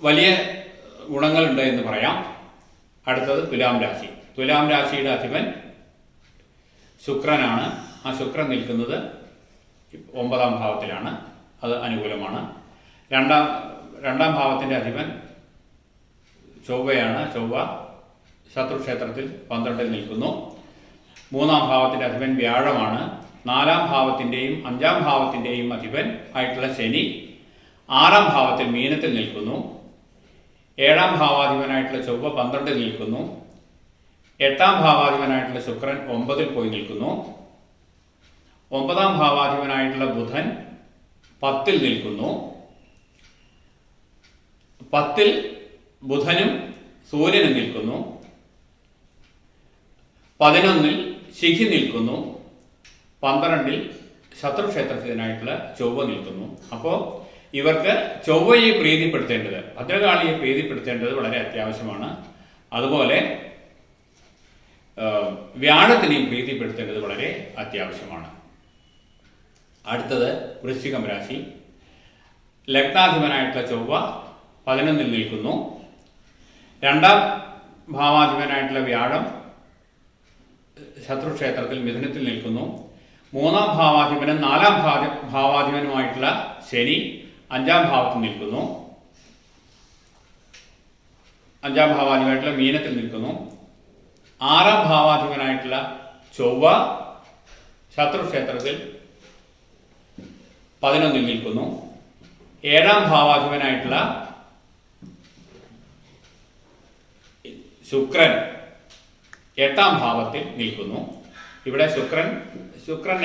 വലിയ ഗുണങ്ങളുണ്ട് എന്ന് പറയാം. അടുത്തത് തുലാം രാശി. തുലാം രാശിയുടെ അധിപൻ ശുക്രനാണ്. ആ ശുക്രൻ നിൽക്കുന്നത് 9ാം ഭാവത്തിലാണ്. അത് അനുകൂലമാണ്. രണ്ടാം ഭാവത്തിൻ്റെ അധിപൻ ചൊവ്വയാണ്. ചൊവ്വ ശത്രുക്ഷേത്രത്തിൽ 12ൽ നിൽക്കുന്നു. 3ാം ഭാവത്തിൻ്റെ അധിപൻ വ്യാഴമാണ്. 4ാം ഭാവത്തിൻ്റെയും 5ാം ഭാവത്തിൻ്റെയും അധിപൻ ആയിട്ടുള്ള ശനി 6ാം ഭാവത്തിൽ മീനത്തിൽ നിൽക്കുന്നു. 7ാം ഭാവാധിപനായിട്ടുള്ള ചൊവ്വ 12ൽ നിൽക്കുന്നു. 8ാം ഭാവാധിപനായിട്ടുള്ള ശുക്രൻ 9ൽ പോയി നിൽക്കുന്നു. 9ാം ഭാവാധിപനായിട്ടുള്ള ബുധൻ 10ൽ നിൽക്കുന്നു. 10ൽ ബുധനും സൂര്യനും നിൽക്കുന്നു. 11ൽ ശിഖി നിൽക്കുന്നു. 12ൽ ശത്രുക്ഷേത്രത്തിനായിട്ടുള്ള ചൊവ്വ നിൽക്കുന്നു. അപ്പോൾ ഇവർക്ക് ചൊവ്വയെ പ്രീതിപ്പെടുത്തേണ്ടത്, ഭദ്രകാളിയെ പ്രീതിപ്പെടുത്തേണ്ടത് വളരെ അത്യാവശ്യമാണ്. അതുപോലെ വ്യാഴത്തിനെയും പ്രീതിപ്പെടുത്തേണ്ടത് വളരെ അത്യാവശ്യമാണ്. അടുത്തത് വൃശ്ചികം രാശി. ലഗ്നാധിപനായിട്ടുള്ള ചൊവ്വ 11ൽ നിൽക്കുന്നു. 2ാം ഭാവാധിപനായിട്ടുള്ള വ്യാഴം ശത്രുക്ഷേത്രത്തിൽ മിഥുനത്തിൽ നിൽക്കുന്നു. മൂന്നാം ഭാവാധിപനും നാലാം ഭാവാധിപനുമായിട്ടുള്ള ശനി അഞ്ചാം ഭാവത്തിൽ നിൽക്കുന്നു. അഞ്ചാം ഭാവാധിപനായിട്ടുള്ള മീനത്തിൽ നിൽക്കുന്നു. ആറാം ഭാവാധിപനായിട്ടുള്ള ചൊവ്വ ശത്രുക്ഷേത്രത്തിൽ 11 നിൽക്കുന്നു. ഏഴാം ഭാവാധിപനായിട്ടുള്ള ശുക്രൻ 8ാം ഭാവത്തിൽ നിൽക്കുന്നു. ഇവിടെ ശുക്രൻ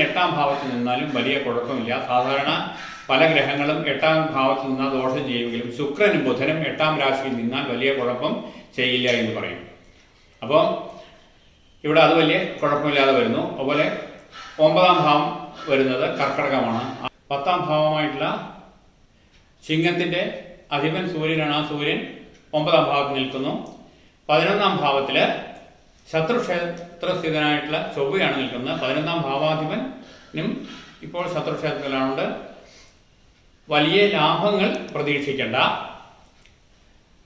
8ാം ഭാവത്തിൽ നിന്നാലും വലിയ കുഴപ്പമില്ല. സാധാരണ പല ഗ്രഹങ്ങളും 8ാം ഭാവത്തിൽ നിന്നാൽ ദോഷം ചെയ്യുമെങ്കിലും ശുക്രനും ബുധനും 8ാം രാശിയിൽ നിന്നാൽ വലിയ കുഴപ്പം ചെയ്യില്ല എന്ന് പറയും. അപ്പോൾ ഇവിടെ അത് വലിയ കുഴപ്പമില്ലാതെ വരുന്നു. അതുപോലെ 9ാം ഭാവം വരുന്നത് കർക്കടകമാണ്. 10ാം ഭാവമായിട്ടുള്ള ചിങ്ങത്തിന്റെ അധിപൻ സൂര്യനാണ്. ആ സൂര്യൻ 9ാം ഭാവത്തിൽ നിൽക്കുന്നു. 11ാം ഭാവത്തില് ശത്രുക്ഷേത്രസ്ഥിതനായിട്ടുള്ള ചൊവ്വയാണ് നിൽക്കുന്നത്. 11ാം ഭാവാധിപനും ഇപ്പോൾ ശത്രുക്ഷേത്രത്തിലാണുണ്ട്. വലിയ ലാഭങ്ങൾ പ്രതീക്ഷിക്കേണ്ട.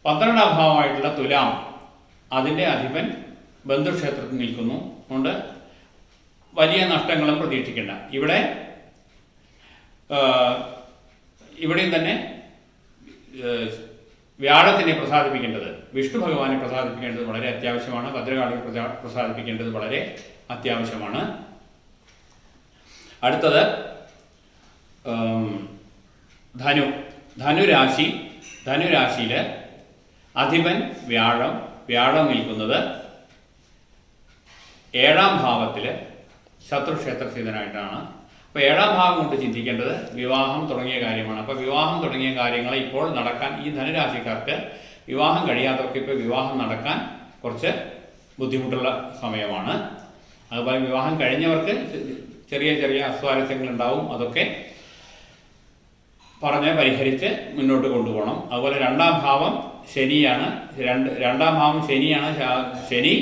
12ാം ഭാവമായിട്ടുള്ള തുലാം, അതിൻ്റെ അധിപൻ ബന്ധുക്ഷേത്രത്തിൽ നിൽക്കുന്നു. അതുകൊണ്ട് വലിയ നഷ്ടങ്ങളും പ്രതീക്ഷിക്കേണ്ട. ഇവിടെയും തന്നെ വ്യാഴത്തിനെ പ്രസാദിപ്പിക്കേണ്ടത്, വിഷ്ണു ഭഗവാനെ പ്രസാദിപ്പിക്കേണ്ടത് വളരെ അത്യാവശ്യമാണ്. ഭദ്രകാളിയെ പ്രസാദിപ്പിക്കേണ്ടത് വളരെ അത്യാവശ്യമാണ്. അടുത്തത് ധനുരാശിയിൽ അധിപൻ വ്യാഴം നിൽക്കുന്നത് 7ാം ഭാവത്തിൽ ശത്രുക്ഷേത്രസ്ഥിതനായിട്ടാണ്. അപ്പോൾ 7ാം ഭാവം കൊണ്ട് ചിന്തിക്കേണ്ടത് വിവാഹം തുടങ്ങിയ കാര്യമാണ്. അപ്പോൾ വിവാഹം തുടങ്ങിയ കാര്യങ്ങൾ ഇപ്പോൾ നടക്കാൻ, ഈ ധനുരാശിക്കാർക്ക് വിവാഹം കഴിയാത്തവർക്ക് ഇപ്പോൾ വിവാഹം നടക്കാൻ കുറച്ച് ബുദ്ധിമുട്ടുള്ള സമയമാണ്. അതുപോലെ വിവാഹം കഴിഞ്ഞവർക്ക് ചെറിയ ചെറിയ അസ്വാരസ്യങ്ങൾ ഉണ്ടാവും. അതൊക്കെ പറഞ്ഞ് പരിഹരിച്ച് മുന്നോട്ട് കൊണ്ടുപോകണം. അതുപോലെ 2ാം ഭാവം ശനിയാണ്. 2ാം ഭാവം ശനിയാണ്. ശനി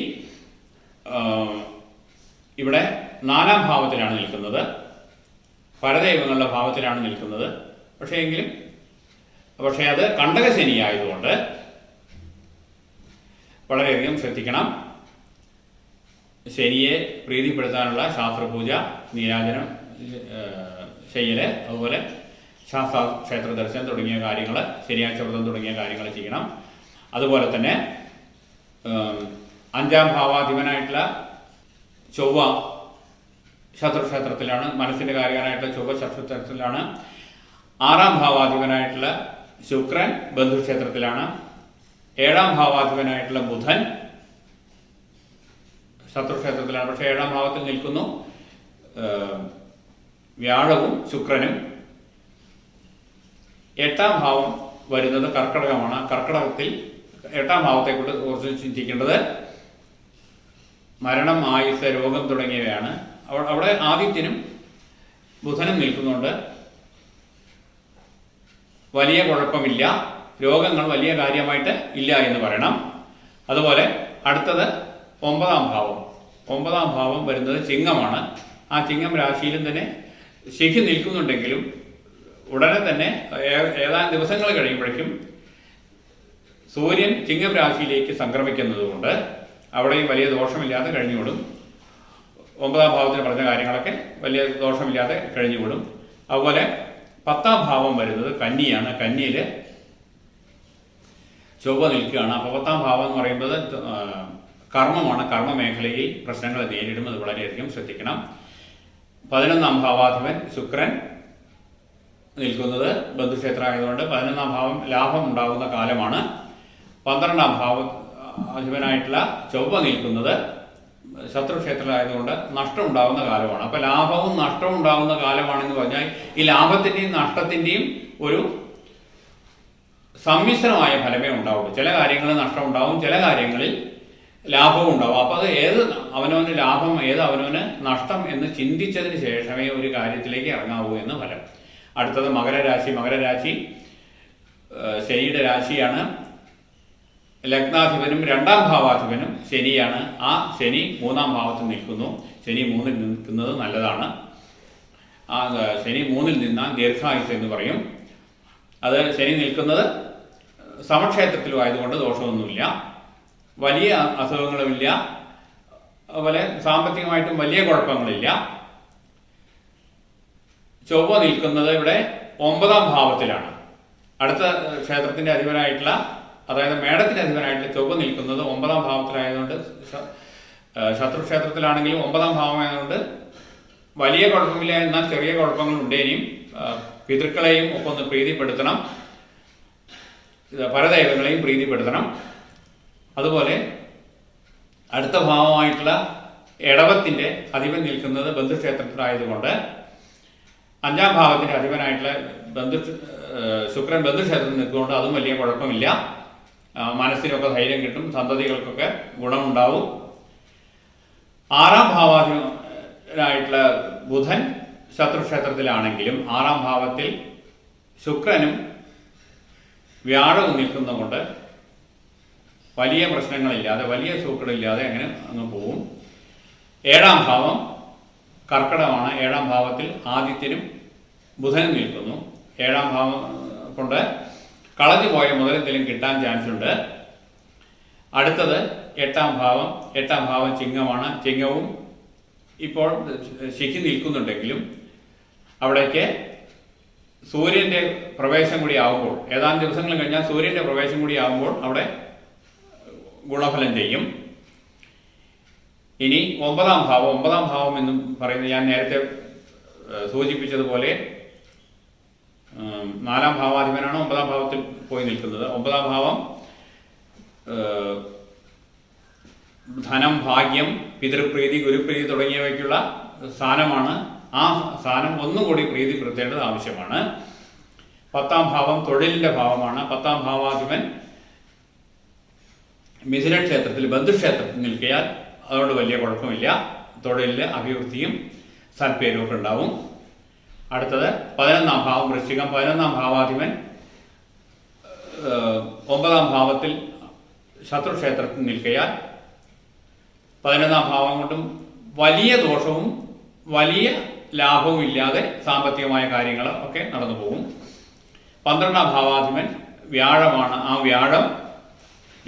ഇവിടെ 4ാം ഭാവത്തിലാണ് നിൽക്കുന്നത്. പരദൈവങ്ങളുടെ ഭാവത്തിലാണ് നിൽക്കുന്നത്. പക്ഷേ അത് കണ്ടകശനി ആയതുകൊണ്ട് വളരെയധികം ശ്രദ്ധിക്കണം. ശനിയെ പ്രീതിപ്പെടുത്താനുള്ള ശാസ്ത്രപൂജ, നീരാജനം ചെയ്യല്, അതുപോലെ ശാസ്ത്ര ക്ഷേത്ര ദർശനം തുടങ്ങിയ കാര്യങ്ങൾ, ശനിയാഴ്ച വ്രതം തുടങ്ങിയ കാര്യങ്ങൾ ചെയ്യണം. അതുപോലെ തന്നെ 5ാം ഭാവാധിപനായിട്ടുള്ള ചൊവ്വ ശത്രുക്ഷേത്രത്തിലാണ്. മനസ്സിന്റെ കാര്യമായിട്ടുള്ള ചൊവ്വ ശത്രുക്ഷേത്രത്തിലാണ്. 6ാം ഭാവാധിപനായിട്ടുള്ള ശുക്രൻ ബന്ധുക്ഷേത്രത്തിലാണ്. 7ാം ഭാവാധിപനായിട്ടുള്ള ബുധൻ ശത്രുക്ഷേത്രത്തിലാണ്. പക്ഷെ 7ാം ഭാവത്തിൽ നിൽക്കുന്നു വ്യാഴവും ശുക്രനും. 8ാം ഭാവം വരുന്നത് കർക്കടകമാണ്. കർക്കടകത്തിൽ 8ാം ഭാവത്തെക്കൊണ്ട് കുറിച്ച് ചിന്തിക്കേണ്ടത് മരണം, ആയുസ്, രോഗം തുടങ്ങിയവയാണ്. അവിടെ ആദിത്യനും ബുധനും നിൽക്കുന്നുണ്ട്. വലിയ കുഴപ്പമില്ല. രോഗങ്ങൾ വലിയ കാര്യമായിട്ട് ഇല്ല എന്ന് പറയണം. അതുപോലെ അടുത്തത് 9ാം ഭാവം. 9ാം ഭാവം വരുന്നത് ചിങ്ങമാണ്. ആ ചിങ്ങം രാശിയിലും തന്നെ ശനി നിൽക്കുന്നുണ്ടെങ്കിലും ഉടനെ തന്നെ ഏതാനും ദിവസങ്ങൾ കഴിയുമ്പോഴേക്കും സൂര്യൻ ചിങ്ങം രാശിയിലേക്ക് സംക്രമിക്കുന്നത് കൊണ്ട് അവിടെയും വലിയ ദോഷമില്ലാതെ കഴിഞ്ഞുവിടും. 9ാം ഭാവത്തിൽ പറഞ്ഞ കാര്യങ്ങളൊക്കെ വലിയ ദോഷമില്ലാതെ കഴിഞ്ഞുവിടും. അതുപോലെ 10ാം ഭാവം വരുന്നത് കന്നിയാണ്. കന്നിയിൽ ചൊവ്വ നിൽക്കുകയാണ്. അപ്പോൾ 10ാം ഭാവം എന്ന് പറയുന്നത് കർമ്മമാണ്. കർമ്മ മേഖലയിൽ പ്രശ്നങ്ങൾ നേരിടും. അത് വളരെയധികം ശ്രദ്ധിക്കണം. 11ാം ഭാവാധിപൻ ശുക്രൻ നിൽക്കുന്നത് ബന്ധുക്ഷേത്രമായതുകൊണ്ട് 11ാം ഭാവം ലാഭം ഉണ്ടാകുന്ന കാലമാണ്. 12ാം ഭാവാധിപനായിട്ടുള്ള ചൊവ്വ നിൽക്കുന്നത് ശത്രുക്ഷേത്രമായതുകൊണ്ട് നഷ്ടം ഉണ്ടാകുന്ന കാലമാണ്. അപ്പൊ ലാഭവും നഷ്ടവും ഉണ്ടാകുന്ന കാലമാണെന്ന് പറഞ്ഞാൽ ഈ ലാഭത്തിന്റെയും നഷ്ടത്തിന്റെയും ഒരു സമ്മിശ്രമായ ഫലമേ ഉണ്ടാവുള്ളൂ. ചില കാര്യങ്ങളിൽ നഷ്ടം ഉണ്ടാവും, ചില കാര്യങ്ങളിൽ ലാഭവും ഉണ്ടാവും. അപ്പൊ അത് ഏത് അവനവന് ലാഭം, ഏത് അവനവന് നഷ്ടം എന്ന് ചിന്തിച്ചതിന് ശേഷമേ ഒരു കാര്യത്തിലേക്ക് ഇറങ്ങാവൂ എന്ന് ഫലം. അടുത്തത് മകരരാശി. മകരരാശി ശനിയുടെ രാശിയാണ്. ലഗ്നാധിപനും 2ാം ഭാവാധിപനും ശനിയാണ്. ആ ശനി 3ാം ഭാവത്തിൽ നിൽക്കുന്നു. ശനി 3ൽ നിൽക്കുന്നത് നല്ലതാണ്. ആ ശനി 3ൽ നിന്നാൽ ദീർഘായുസ് എന്ന് പറയും. അത് ശനി നിൽക്കുന്നത് സമക്ഷേത്രത്തിലും ആയതുകൊണ്ട് ദോഷമൊന്നുമില്ല. വലിയ അസുഖങ്ങളുമില്ല. അതുപോലെ സാമ്പത്തികമായിട്ടും വലിയ കുഴപ്പങ്ങളില്ല. ചൊവ്വ നിൽക്കുന്നത് ഇവിടെ 9ാം ഭാവത്തിലാണ്. അടുത്ത ക്ഷേത്രത്തിന്റെ അധിപനായിട്ടുള്ള, അതായത് മേടത്തിന്റെ അധിപനായിട്ടുള്ള ചൊവ്വ നിൽക്കുന്നത് 9ാം ഭാവത്തിലായതുകൊണ്ട്, ശത്രുക്ഷേത്രത്തിലാണെങ്കിലും 9ാം ഭാവമായതുകൊണ്ട് വലിയ കുഴപ്പമില്ല. എന്നാൽ ചെറിയ കുഴപ്പങ്ങളുണ്ട്. ഇനിയും പിതൃക്കളെയും ഒക്കെ ഒന്ന് പ്രീതിപ്പെടുത്തണം, പരദൈവങ്ങളെയും പ്രീതിപ്പെടുത്തണം. അതുപോലെ അടുത്ത ഭാവമായിട്ടുള്ള ഇടവത്തിന്റെ അധിപൻ നിൽക്കുന്നത് ബന്ധുക്ഷേത്രത്തിലായതുകൊണ്ട് 5ാം ഭാവത്തിന്റെ അധിപനായിട്ടുള്ള ശുക്രൻ ബന്ധുക്ഷേത്രത്തിൽ നിൽക്കുകൊണ്ട് അതും വലിയ കുഴപ്പമില്ല. മനസ്സിനൊക്കെ ധൈര്യം കിട്ടും, സന്തതികൾക്കൊക്കെ ഗുണമുണ്ടാവും. 6ാം ഭാവാധിപനായിട്ടുള്ള ബുധൻ ശത്രുക്ഷേത്രത്തിലാണെങ്കിലും 6ാം ഭാവത്തിൽ ശുക്രനും വ്യാഴവും നിൽക്കുന്നതുകൊണ്ട് വലിയ പ്രശ്നങ്ങളില്ലാതെ, വലിയ സൂക്കടില്ലാതെ അങ്ങനെ അങ്ങ് പോവും. 7ാം ഭാവം കർക്കിടകമാണ്. 7ാം ഭാവത്തിൽ ആദിത്യനും ബുധനും നിൽക്കുന്നു. 7ാം ഭാവം കൊണ്ട് കളഞ്ഞു പോയ മുതലെന്തെങ്കിലും കിട്ടാൻ ചാൻസ് ഉണ്ട്. അടുത്തത് 8ാം ഭാവം. 8ാം ഭാവം ചിങ്ങമാണ്. ചിങ്ങവും ഇപ്പോൾ ശിഖി നിൽക്കുന്നുണ്ടെങ്കിലും അവിടേക്ക് സൂര്യന്റെ പ്രവേശം കൂടി ആവുമ്പോൾ, ഏതാനും ദിവസങ്ങൾ കഴിഞ്ഞാൽ സൂര്യന്റെ പ്രവേശം കൂടി ആവുമ്പോൾ അവിടെ ഗുണഫലം ചെയ്യും. ഇനി 9ാം ഭാവം. 9ാം ഭാവം എന്നും പറയുന്നത് ഞാൻ നേരത്തെ സൂചിപ്പിച്ചതുപോലെ 4ാം ഭാവാധിപനാണ് 9ാം ഭാവത്തിൽ പോയി നിൽക്കുന്നത്. 9ാം ഭാവം ധനം, ഭാഗ്യം, പിതൃപ്രീതി, ഗുരുപ്രീതി തുടങ്ങിയവയ്ക്കുള്ള സ്ഥാനമാണ്. ആ സ്ഥാനം ഒന്നുകൂടി പ്രീതിപ്പെടുത്തേണ്ടത് ആവശ്യമാണ്. 10ാം ഭാവം തൊഴിലിന്റെ ഭാവമാണ്. 10ാം ഭാവാധിപൻ മിഥുനക്ഷേത്രത്തിൽ, ബന്ധുക്ഷേത്രത്തിൽ നിൽക്കിയാൽ അതുകൊണ്ട് വലിയ കുഴപ്പമില്ല. തൊഴിലിൽ അഭിവൃദ്ധിയും സൽപ്പേരും ഒക്കെ ഉണ്ടാവും. അടുത്തത് 11ാം ഭാവം വൃശ്ചികം. 11ാം ഭാവാധിപൻ 9ാം ഭാവത്തിൽ ശത്രുക്ഷേത്രത്തിൽ നിൽക്കിയാൽ 11ാം ഭാവം കൊണ്ടും വലിയ ദോഷവും വലിയ ലാഭവും ഇല്ലാതെ സാമ്പത്തികമായ കാര്യങ്ങൾ ഒക്കെ നടന്നു പോകും. 12ാം ഭാവാധിപൻ വ്യാഴമാണ്. ആ വ്യാഴം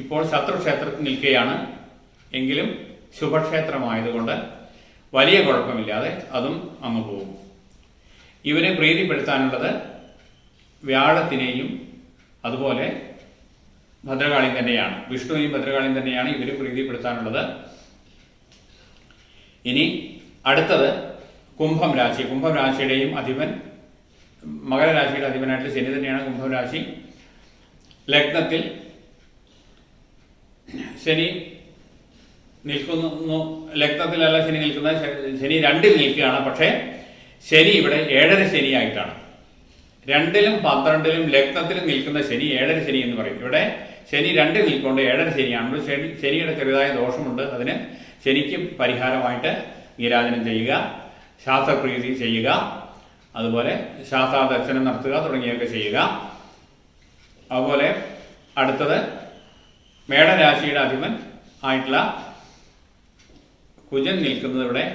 ഇപ്പോൾ ശത്രുക്ഷേത്രത്തിൽ നിൽക്കുകയാണ്. എങ്കിലും ശുഭക്ഷേത്രമായതുകൊണ്ട് വലിയ കുഴപ്പമില്ലാതെ അതും അങ്ങ് പോകും. ഇവരെ പ്രീതിപ്പെടുത്താനുള്ളത് വ്യാഴത്തിനെയും അതുപോലെ ഭദ്രകാളി തന്നെയാണ്. വിഷ്ണുവിനെയും ഭദ്രകാളിയും തന്നെയാണ് ഇവർ പ്രീതിപ്പെടുത്താനുള്ളത്. ഇനി അടുത്തത് കുംഭം രാശി. കുംഭം രാശിയുടെയും അധിപൻ, മകരരാശിയുടെ അധിപനായിട്ട് ശനി തന്നെയാണ് കുംഭം രാശി. ലഗ്നത്തിൽ ശനി നിൽക്കുന്നു. ലഗ്നത്തിലല്ല ശനി നിൽക്കുന്നത്, ശനി 2ൽ നിൽക്കുകയാണ്. പക്ഷേ ശനി ഇവിടെ 7ര ശനിയായിട്ടാണ്. 2ലും 12ലും ലഗ്നത്തിലും നിൽക്കുന്ന ശനി 7ര ശനി എന്ന് പറയും. ഇവിടെ ശനി 2ൽ നിൽക്കൊണ്ട് 7ര ശനിയാണ്. ശനിയുടെ ചെറുതായ ദോഷമുണ്ട്. അതിന് ശനിക്ക് പരിഹാരമായിട്ട് നീരാജനം ചെയ്യുക, ശാസ്ത്രപ്രീതി ചെയ്യുക, അതുപോലെ ശാസ്ത്രാദർശനം നടത്തുക തുടങ്ങിയൊക്കെ ചെയ്യുക. അതുപോലെ അടുത്തത് മേടരാശിയുടെ അധിപൻ ആയിട്ടുള്ള കുജൻ നിൽക്കുന്നത് ഇവിടെ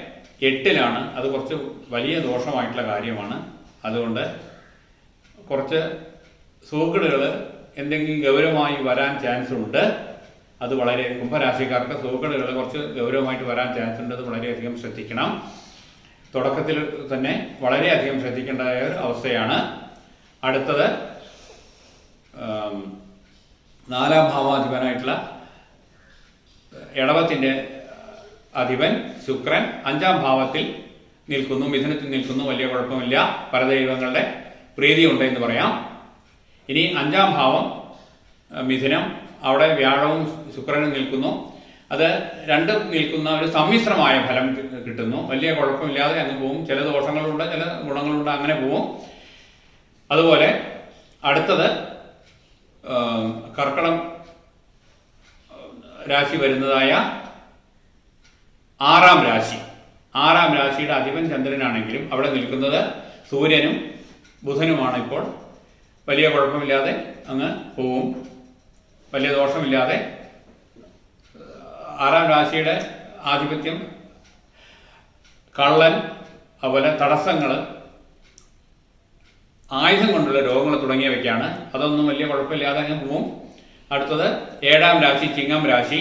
8ലാണ്. അത് കുറച്ച് വലിയ ദോഷമായിട്ടുള്ള കാര്യമാണ്. അതുകൊണ്ട് കുറച്ച് സൂക്കേടുകൾ എന്തെങ്കിലും ഗൗരവമായി വരാൻ ചാൻസ് ഉണ്ട്. അത് വളരെ, കുംഭരാശിക്കാർക്ക് സൂക്കേടുകൾ കുറച്ച് ഗൗരവമായിട്ട് വരാൻ ചാൻസ് ഉണ്ട്. അത് വളരെയധികം ശ്രദ്ധിക്കണം. തുടക്കത്തിൽ തന്നെ വളരെയധികം ശ്രദ്ധിക്കേണ്ടതായ ഒരു അവസ്ഥയാണ്. അടുത്തത് 4ാം ഭാവാധിപനായിട്ടുള്ള ഇടവത്തിന്റെ അധിപൻ ശുക്രൻ 5ാം ഭാവത്തിൽ നിൽക്കുന്നു, മിഥുനത്തിൽ നിൽക്കുന്നു. വലിയ കുഴപ്പമില്ല, പരദൈവങ്ങളുടെ പ്രീതിയുണ്ട് എന്ന് പറയാം. ഇനി 5ാം ഭാവം മിഥുനം, അവിടെ വ്യാഴവും ശുക്രനും നിൽക്കുന്നു. അത് രണ്ടും നിൽക്കുന്ന ഒരു സമ്മിശ്രമായ ഫലം കിട്ടുന്നു. വലിയ കുഴപ്പമില്ലാതെ അങ്ങ് പോവും. ചില ദോഷങ്ങളുണ്ട്, ചില ഗുണങ്ങളുണ്ട്, അങ്ങനെ പോവും. അതുപോലെ അടുത്തത് കർക്കിടകം രാശി വരുന്നതായ 6ാം രാശി. 6ാം രാശിയുടെ അധിപൻ ചന്ദ്രനാണെങ്കിലും അവിടെ നിൽക്കുന്നത് സൂര്യനും ബുധനുമാണ്. ഇപ്പോൾ വലിയ കുഴപ്പമില്ലാതെ അങ്ങ് പോവും, വലിയ ദോഷമില്ലാതെ. 6ാം രാശിയുടെ ആധിപത്യം കള്ളൻ, അതുപോലെ തടസ്സങ്ങൾ, ആയുധം കൊണ്ടുള്ള രോഗങ്ങൾ തുടങ്ങിയവയ്ക്കാണ്. അതൊന്നും വലിയ കുഴപ്പമില്ലാതെ അങ്ങ് പോവും. അടുത്തത് 7ാം രാശി ചിങ്ങം രാശി.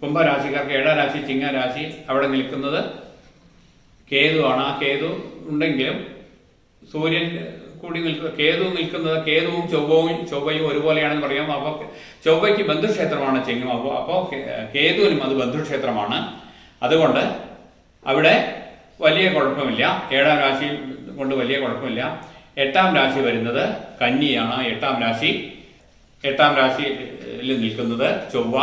കുംഭരാശിക്കാർക്ക് 7ാം രാശി ചിങ്ങരാശി അവിടെ നിൽക്കുന്നത് കേതുവാണ്. ആ കേതു ഉണ്ടെങ്കിലും സൂര്യൻ കൂടി കേതു നിൽക്കുന്നത് കേതുവും ചൊവ്വയും ഒരുപോലെയാണെന്ന് പറയാം. അപ്പോൾ ചൊവ്വയ്ക്ക് ബന്ധുക്ഷേത്രമാണ് ചിങ്ങം. അപ്പോൾ കേതുവിനും അത് ബന്ധുക്ഷേത്രമാണ്. അതുകൊണ്ട് അവിടെ വലിയ കുഴപ്പമില്ല. 7ാം രാശി കൊണ്ട് വലിയ കുഴപ്പമില്ല. 8ാം രാശി വരുന്നത് കന്നിയാണ്. 8ാം രാശിയിൽ നിൽക്കുന്നത് ചൊവ്വ.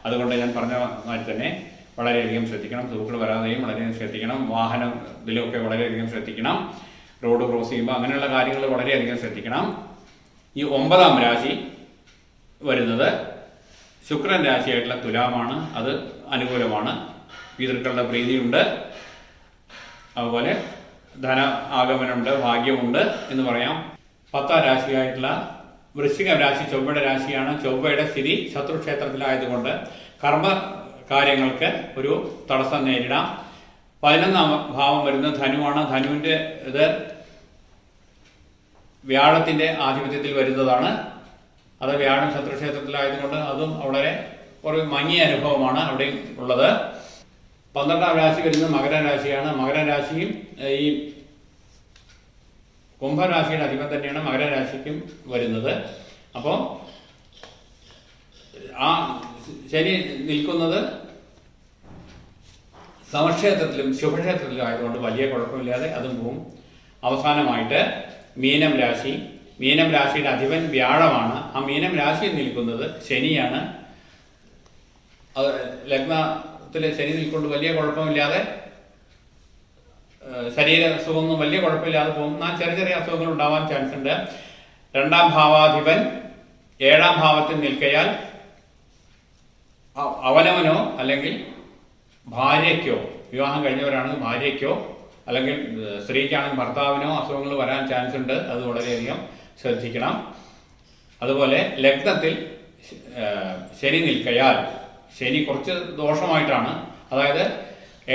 അതുകൊണ്ട് ഞാൻ പറഞ്ഞ മാതിരി തന്നെ വളരെയധികം ശ്രദ്ധിക്കണം. സുഹൃത്തുക്കൾ വരാതെയും വളരെയധികം ശ്രദ്ധിക്കണം. വാഹനം ഇതിലൊക്കെ വളരെയധികം ശ്രദ്ധിക്കണം. റോഡ് ക്രോസ് ചെയ്യുമ്പോൾ അങ്ങനെയുള്ള കാര്യങ്ങൾ വളരെയധികം ശ്രദ്ധിക്കണം. ഈ 9ാം രാശി വരുന്നത് ശുക്രൻ രാശിയായിട്ടുള്ള തുലാമാണ്. അത് അനുകൂലമാണ്. പിതൃക്കളുടെ പ്രീതിയുണ്ട്. അതുപോലെ ധന ആഗമനമുണ്ട്, ഭാഗ്യമുണ്ട് എന്ന് പറയാം. 10ാം രാശിയായിട്ടുള്ള വൃശ്ചിക രാശി ചൊവ്വയുടെ രാശിയാണ്. ചൊവ്വയുടെ സ്ഥിതി ശത്രുക്ഷേത്രത്തിലായതുകൊണ്ട് കർമ്മ കാര്യങ്ങൾക്ക് ഒരു തടസ്സം നേരിടാം. 11ാം ഭാവം വരുന്നത് ധനുവാണ്. ധനുവിന്റെ ഇത് വ്യാഴത്തിന്റെ ആധിപത്യത്തിൽ വരുന്നതാണ്. അത് വ്യാഴം ശത്രുക്ഷേത്രത്തിലായതുകൊണ്ട് അതും വളരെ ഒരു മങ്ങിയ അനുഭവമാണ് അവിടെ ഉള്ളത്. 12ാം രാശി വരുന്നത് മകരരാശിയാണ്. മകരരാശിയും ഈ കുംഭരാശിയുടെ അധിപൻ തന്നെയാണ് മകരരാശിക്കും വരുന്നത്. അപ്പോൾ ആ ശനി നിൽക്കുന്നത് സമക്ഷേത്രത്തിലും ശുഭക്ഷേത്രത്തിലും ആയതുകൊണ്ട് വലിയ കുഴപ്പമില്ലാതെ അതും പോവും. അവസാനമായിട്ട് മീനം രാശി. മീനം രാശിയുടെ അധിപൻ വ്യാഴമാണ്. ആ മീനം രാശിയിൽ നിൽക്കുന്നത് ശനിയാണ്. ലഗ്നത്തിൽ ശനി നിൽക്കൊണ്ട് വലിയ കുഴപ്പമില്ലാതെ ശരീര അസുഖമൊന്നും വലിയ കുഴപ്പമില്ലാതെ പോകും. എന്നാൽ ചെറിയ ചെറിയ അസുഖങ്ങൾ ഉണ്ടാവാൻ ചാൻസ് ഉണ്ട്. 2ാം ഭാവാധിപൻ 7ാം ഭാവത്തിൽ നിൽക്കയാൽ അവനവനോ അല്ലെങ്കിൽ ഭാര്യയ്ക്കോ, വിവാഹം കഴിഞ്ഞവരാണെങ്കിൽ ഭാര്യയ്ക്കോ അല്ലെങ്കിൽ സ്ത്രീക്കാണെങ്കിൽ ഭർത്താവിനോ അസുഖങ്ങൾ വരാൻ ചാൻസ് ഉണ്ട്. അത് വളരെയധികം ശ്രദ്ധിക്കണം. അതുപോലെ ലഗ്നത്തിൽ ശനി നിൽക്കയാൽ ശനി കുറച്ച് ദോഷമായിട്ടാണ്. അതായത്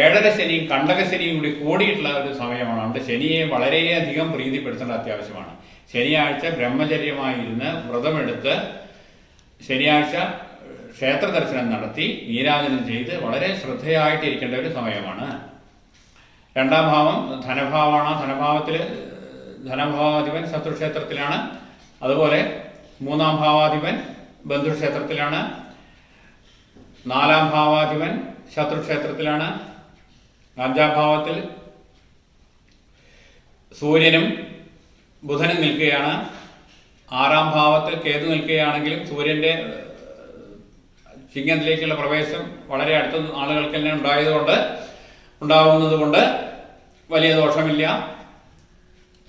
7ര ശനിയും കണ്ടക ശനിയും കൂടി കൂടിയിട്ടുള്ള ഒരു സമയമാണ്. അതുകൊണ്ട് ശനിയെ വളരെയധികം പ്രീതിപ്പെടുത്തേണ്ട അത്യാവശ്യമാണ്. ശനിയാഴ്ച ബ്രഹ്മചര്യമായിരുന്ന് വ്രതമെടുത്ത് ശനിയാഴ്ച ക്ഷേത്ര ദർശനം നടത്തി നീരാജനം ചെയ്ത് വളരെ ശ്രദ്ധയായിട്ടിരിക്കേണ്ട ഒരു സമയമാണ്. 2ാം ഭാവം ധനഭാവമാണ്. ധനഭാവാധിപൻ ശത്രുക്ഷേത്രത്തിലാണ്. അതുപോലെ 3ാം ഭാവാധിപൻ ബന്ധുക്ഷേത്രത്തിലാണ്. 4ാം ഭാവാധിപൻ ശത്രുക്ഷേത്രത്തിലാണ്. 5ാം ഭാവത്തിൽ സൂര്യനും ബുധനും നിൽക്കുകയാണ്. 6ാം ഭാവത്തിൽ കേതു നിൽക്കുകയാണെങ്കിലും സൂര്യന്റെ ചിങ്ങത്തിലേക്കുള്ള പ്രവേശം വളരെ അടുത്ത ആളുകൾക്ക് തന്നെ ഉണ്ടാവുന്നത് കൊണ്ട് വലിയ ദോഷമില്ല.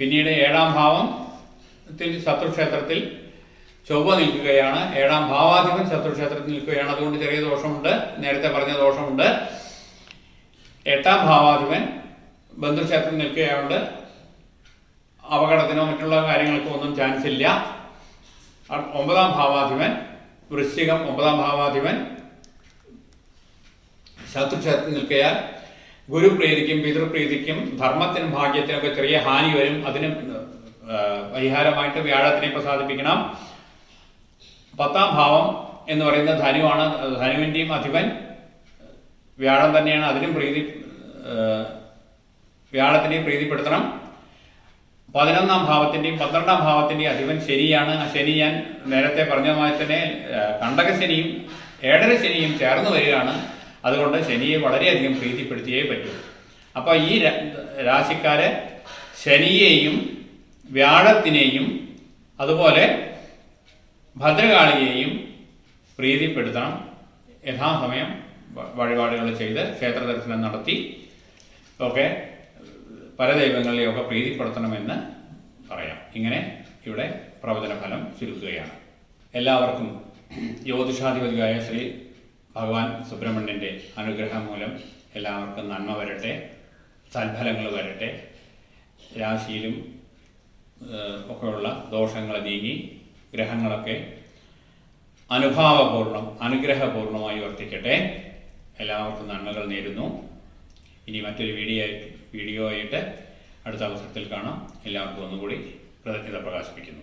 പിന്നീട് 7ാം ഭാവത്തിൽ ശത്രുക്ഷേത്രത്തിൽ ചൊവ്വ നിൽക്കുകയാണ്. 7ാം ഭാവാധിപൻ ശത്രുക്ഷേത്രത്തിൽ നിൽക്കുകയാണ്. അതുകൊണ്ട് ചെറിയ ദോഷമുണ്ട്. നേരത്തെ പറഞ്ഞ ദോഷമുണ്ട്. 8ാം ഭാവാധിപൻ ബന്ധുക്ഷേത്രത്തിൽ നിൽക്കുകയാണ്ട് അപകടത്തിനോ മറ്റുള്ള കാര്യങ്ങൾക്കോ ഒന്നും ചാൻസ് ഇല്ല. 9ാം ഭാവാധിപൻ വൃശ്ചികം 9ാം ഭാവാധിപൻ ശത്രുക്ഷേത്രത്തിൽ നിൽക്കയാൽ ഗുരുപ്രീതിക്കും പിതൃപ്രീതിക്കും ധർമ്മത്തിനും ഭാഗ്യത്തിനൊക്കെ ചെറിയ ഹാനി വരും. അതിന് പരിഹാരമായിട്ട് വ്യാഴത്തിനെ പ്രസാദിപ്പിക്കണം. 10ാം ഭാവം എന്ന് പറയുന്നത് ധനുവാണ്. ധനുവിന്റെയും അധിപൻ വ്യാഴം തന്നെയാണ്. അതിനും വ്യാഴത്തിനെയും പ്രീതിപ്പെടുത്തണം. 11ാം ഭാവത്തിന്റെയും 12ാം ഭാവത്തിന്റെയും അധിപൻ ശനിയാണ്. ആ ശനി ഞാൻ നേരത്തെ പറഞ്ഞതുമായി തന്നെ കണ്ടകശനിയും 7ര ശനിയും ചേർന്ന് വരികയാണ്. അതുകൊണ്ട് ശനിയെ വളരെയധികം പ്രീതിപ്പെടുത്തിയേ പറ്റൂ. അപ്പൊ ഈ രാശിക്കാരെ ശനിയെയും വ്യാഴത്തിനെയും അതുപോലെ ഭദ്രകാളിയെയും പ്രീതിപ്പെടുത്തണം. യഥാസമയം വഴിപാടുകൾ ചെയ്ത് ക്ഷേത്ര ദർശനം നടത്തി ഒക്കെ പരദൈവങ്ങളെയൊക്കെ പ്രീതിപ്പെടുത്തണമെന്ന് പറയാം. ഇങ്ങനെ ഇവിടെ പ്രവചന ഫലം ചുരുക്കുകയാണ്. എല്ലാവർക്കും ജ്യോതിഷാധിപതിയായ ശ്രീ ഭഗവാൻ സുബ്രഹ്മണ്യൻ്റെ അനുഗ്രഹം മൂലം എല്ലാവർക്കും നന്മ വരട്ടെ, സൽഫലങ്ങൾ വരട്ടെ. രാശിയിലും ഒക്കെയുള്ള ദോഷങ്ങൾ നീങ്ങി ഗ്രഹങ്ങളൊക്കെ അനുഗ്രഹപൂർണമായി വർത്തിക്കട്ടെ. എല്ലാവർക്കും നന്മകൾ നേരുന്നു. ഇനി മറ്റൊരു വീഡിയോ ആയിട്ട് അടുത്ത അവസരത്തിൽ കാണാം. എല്ലാവർക്കും ഒന്നുകൂടി കൃതജ്ഞത പ്രകാശിപ്പിക്കുന്നു.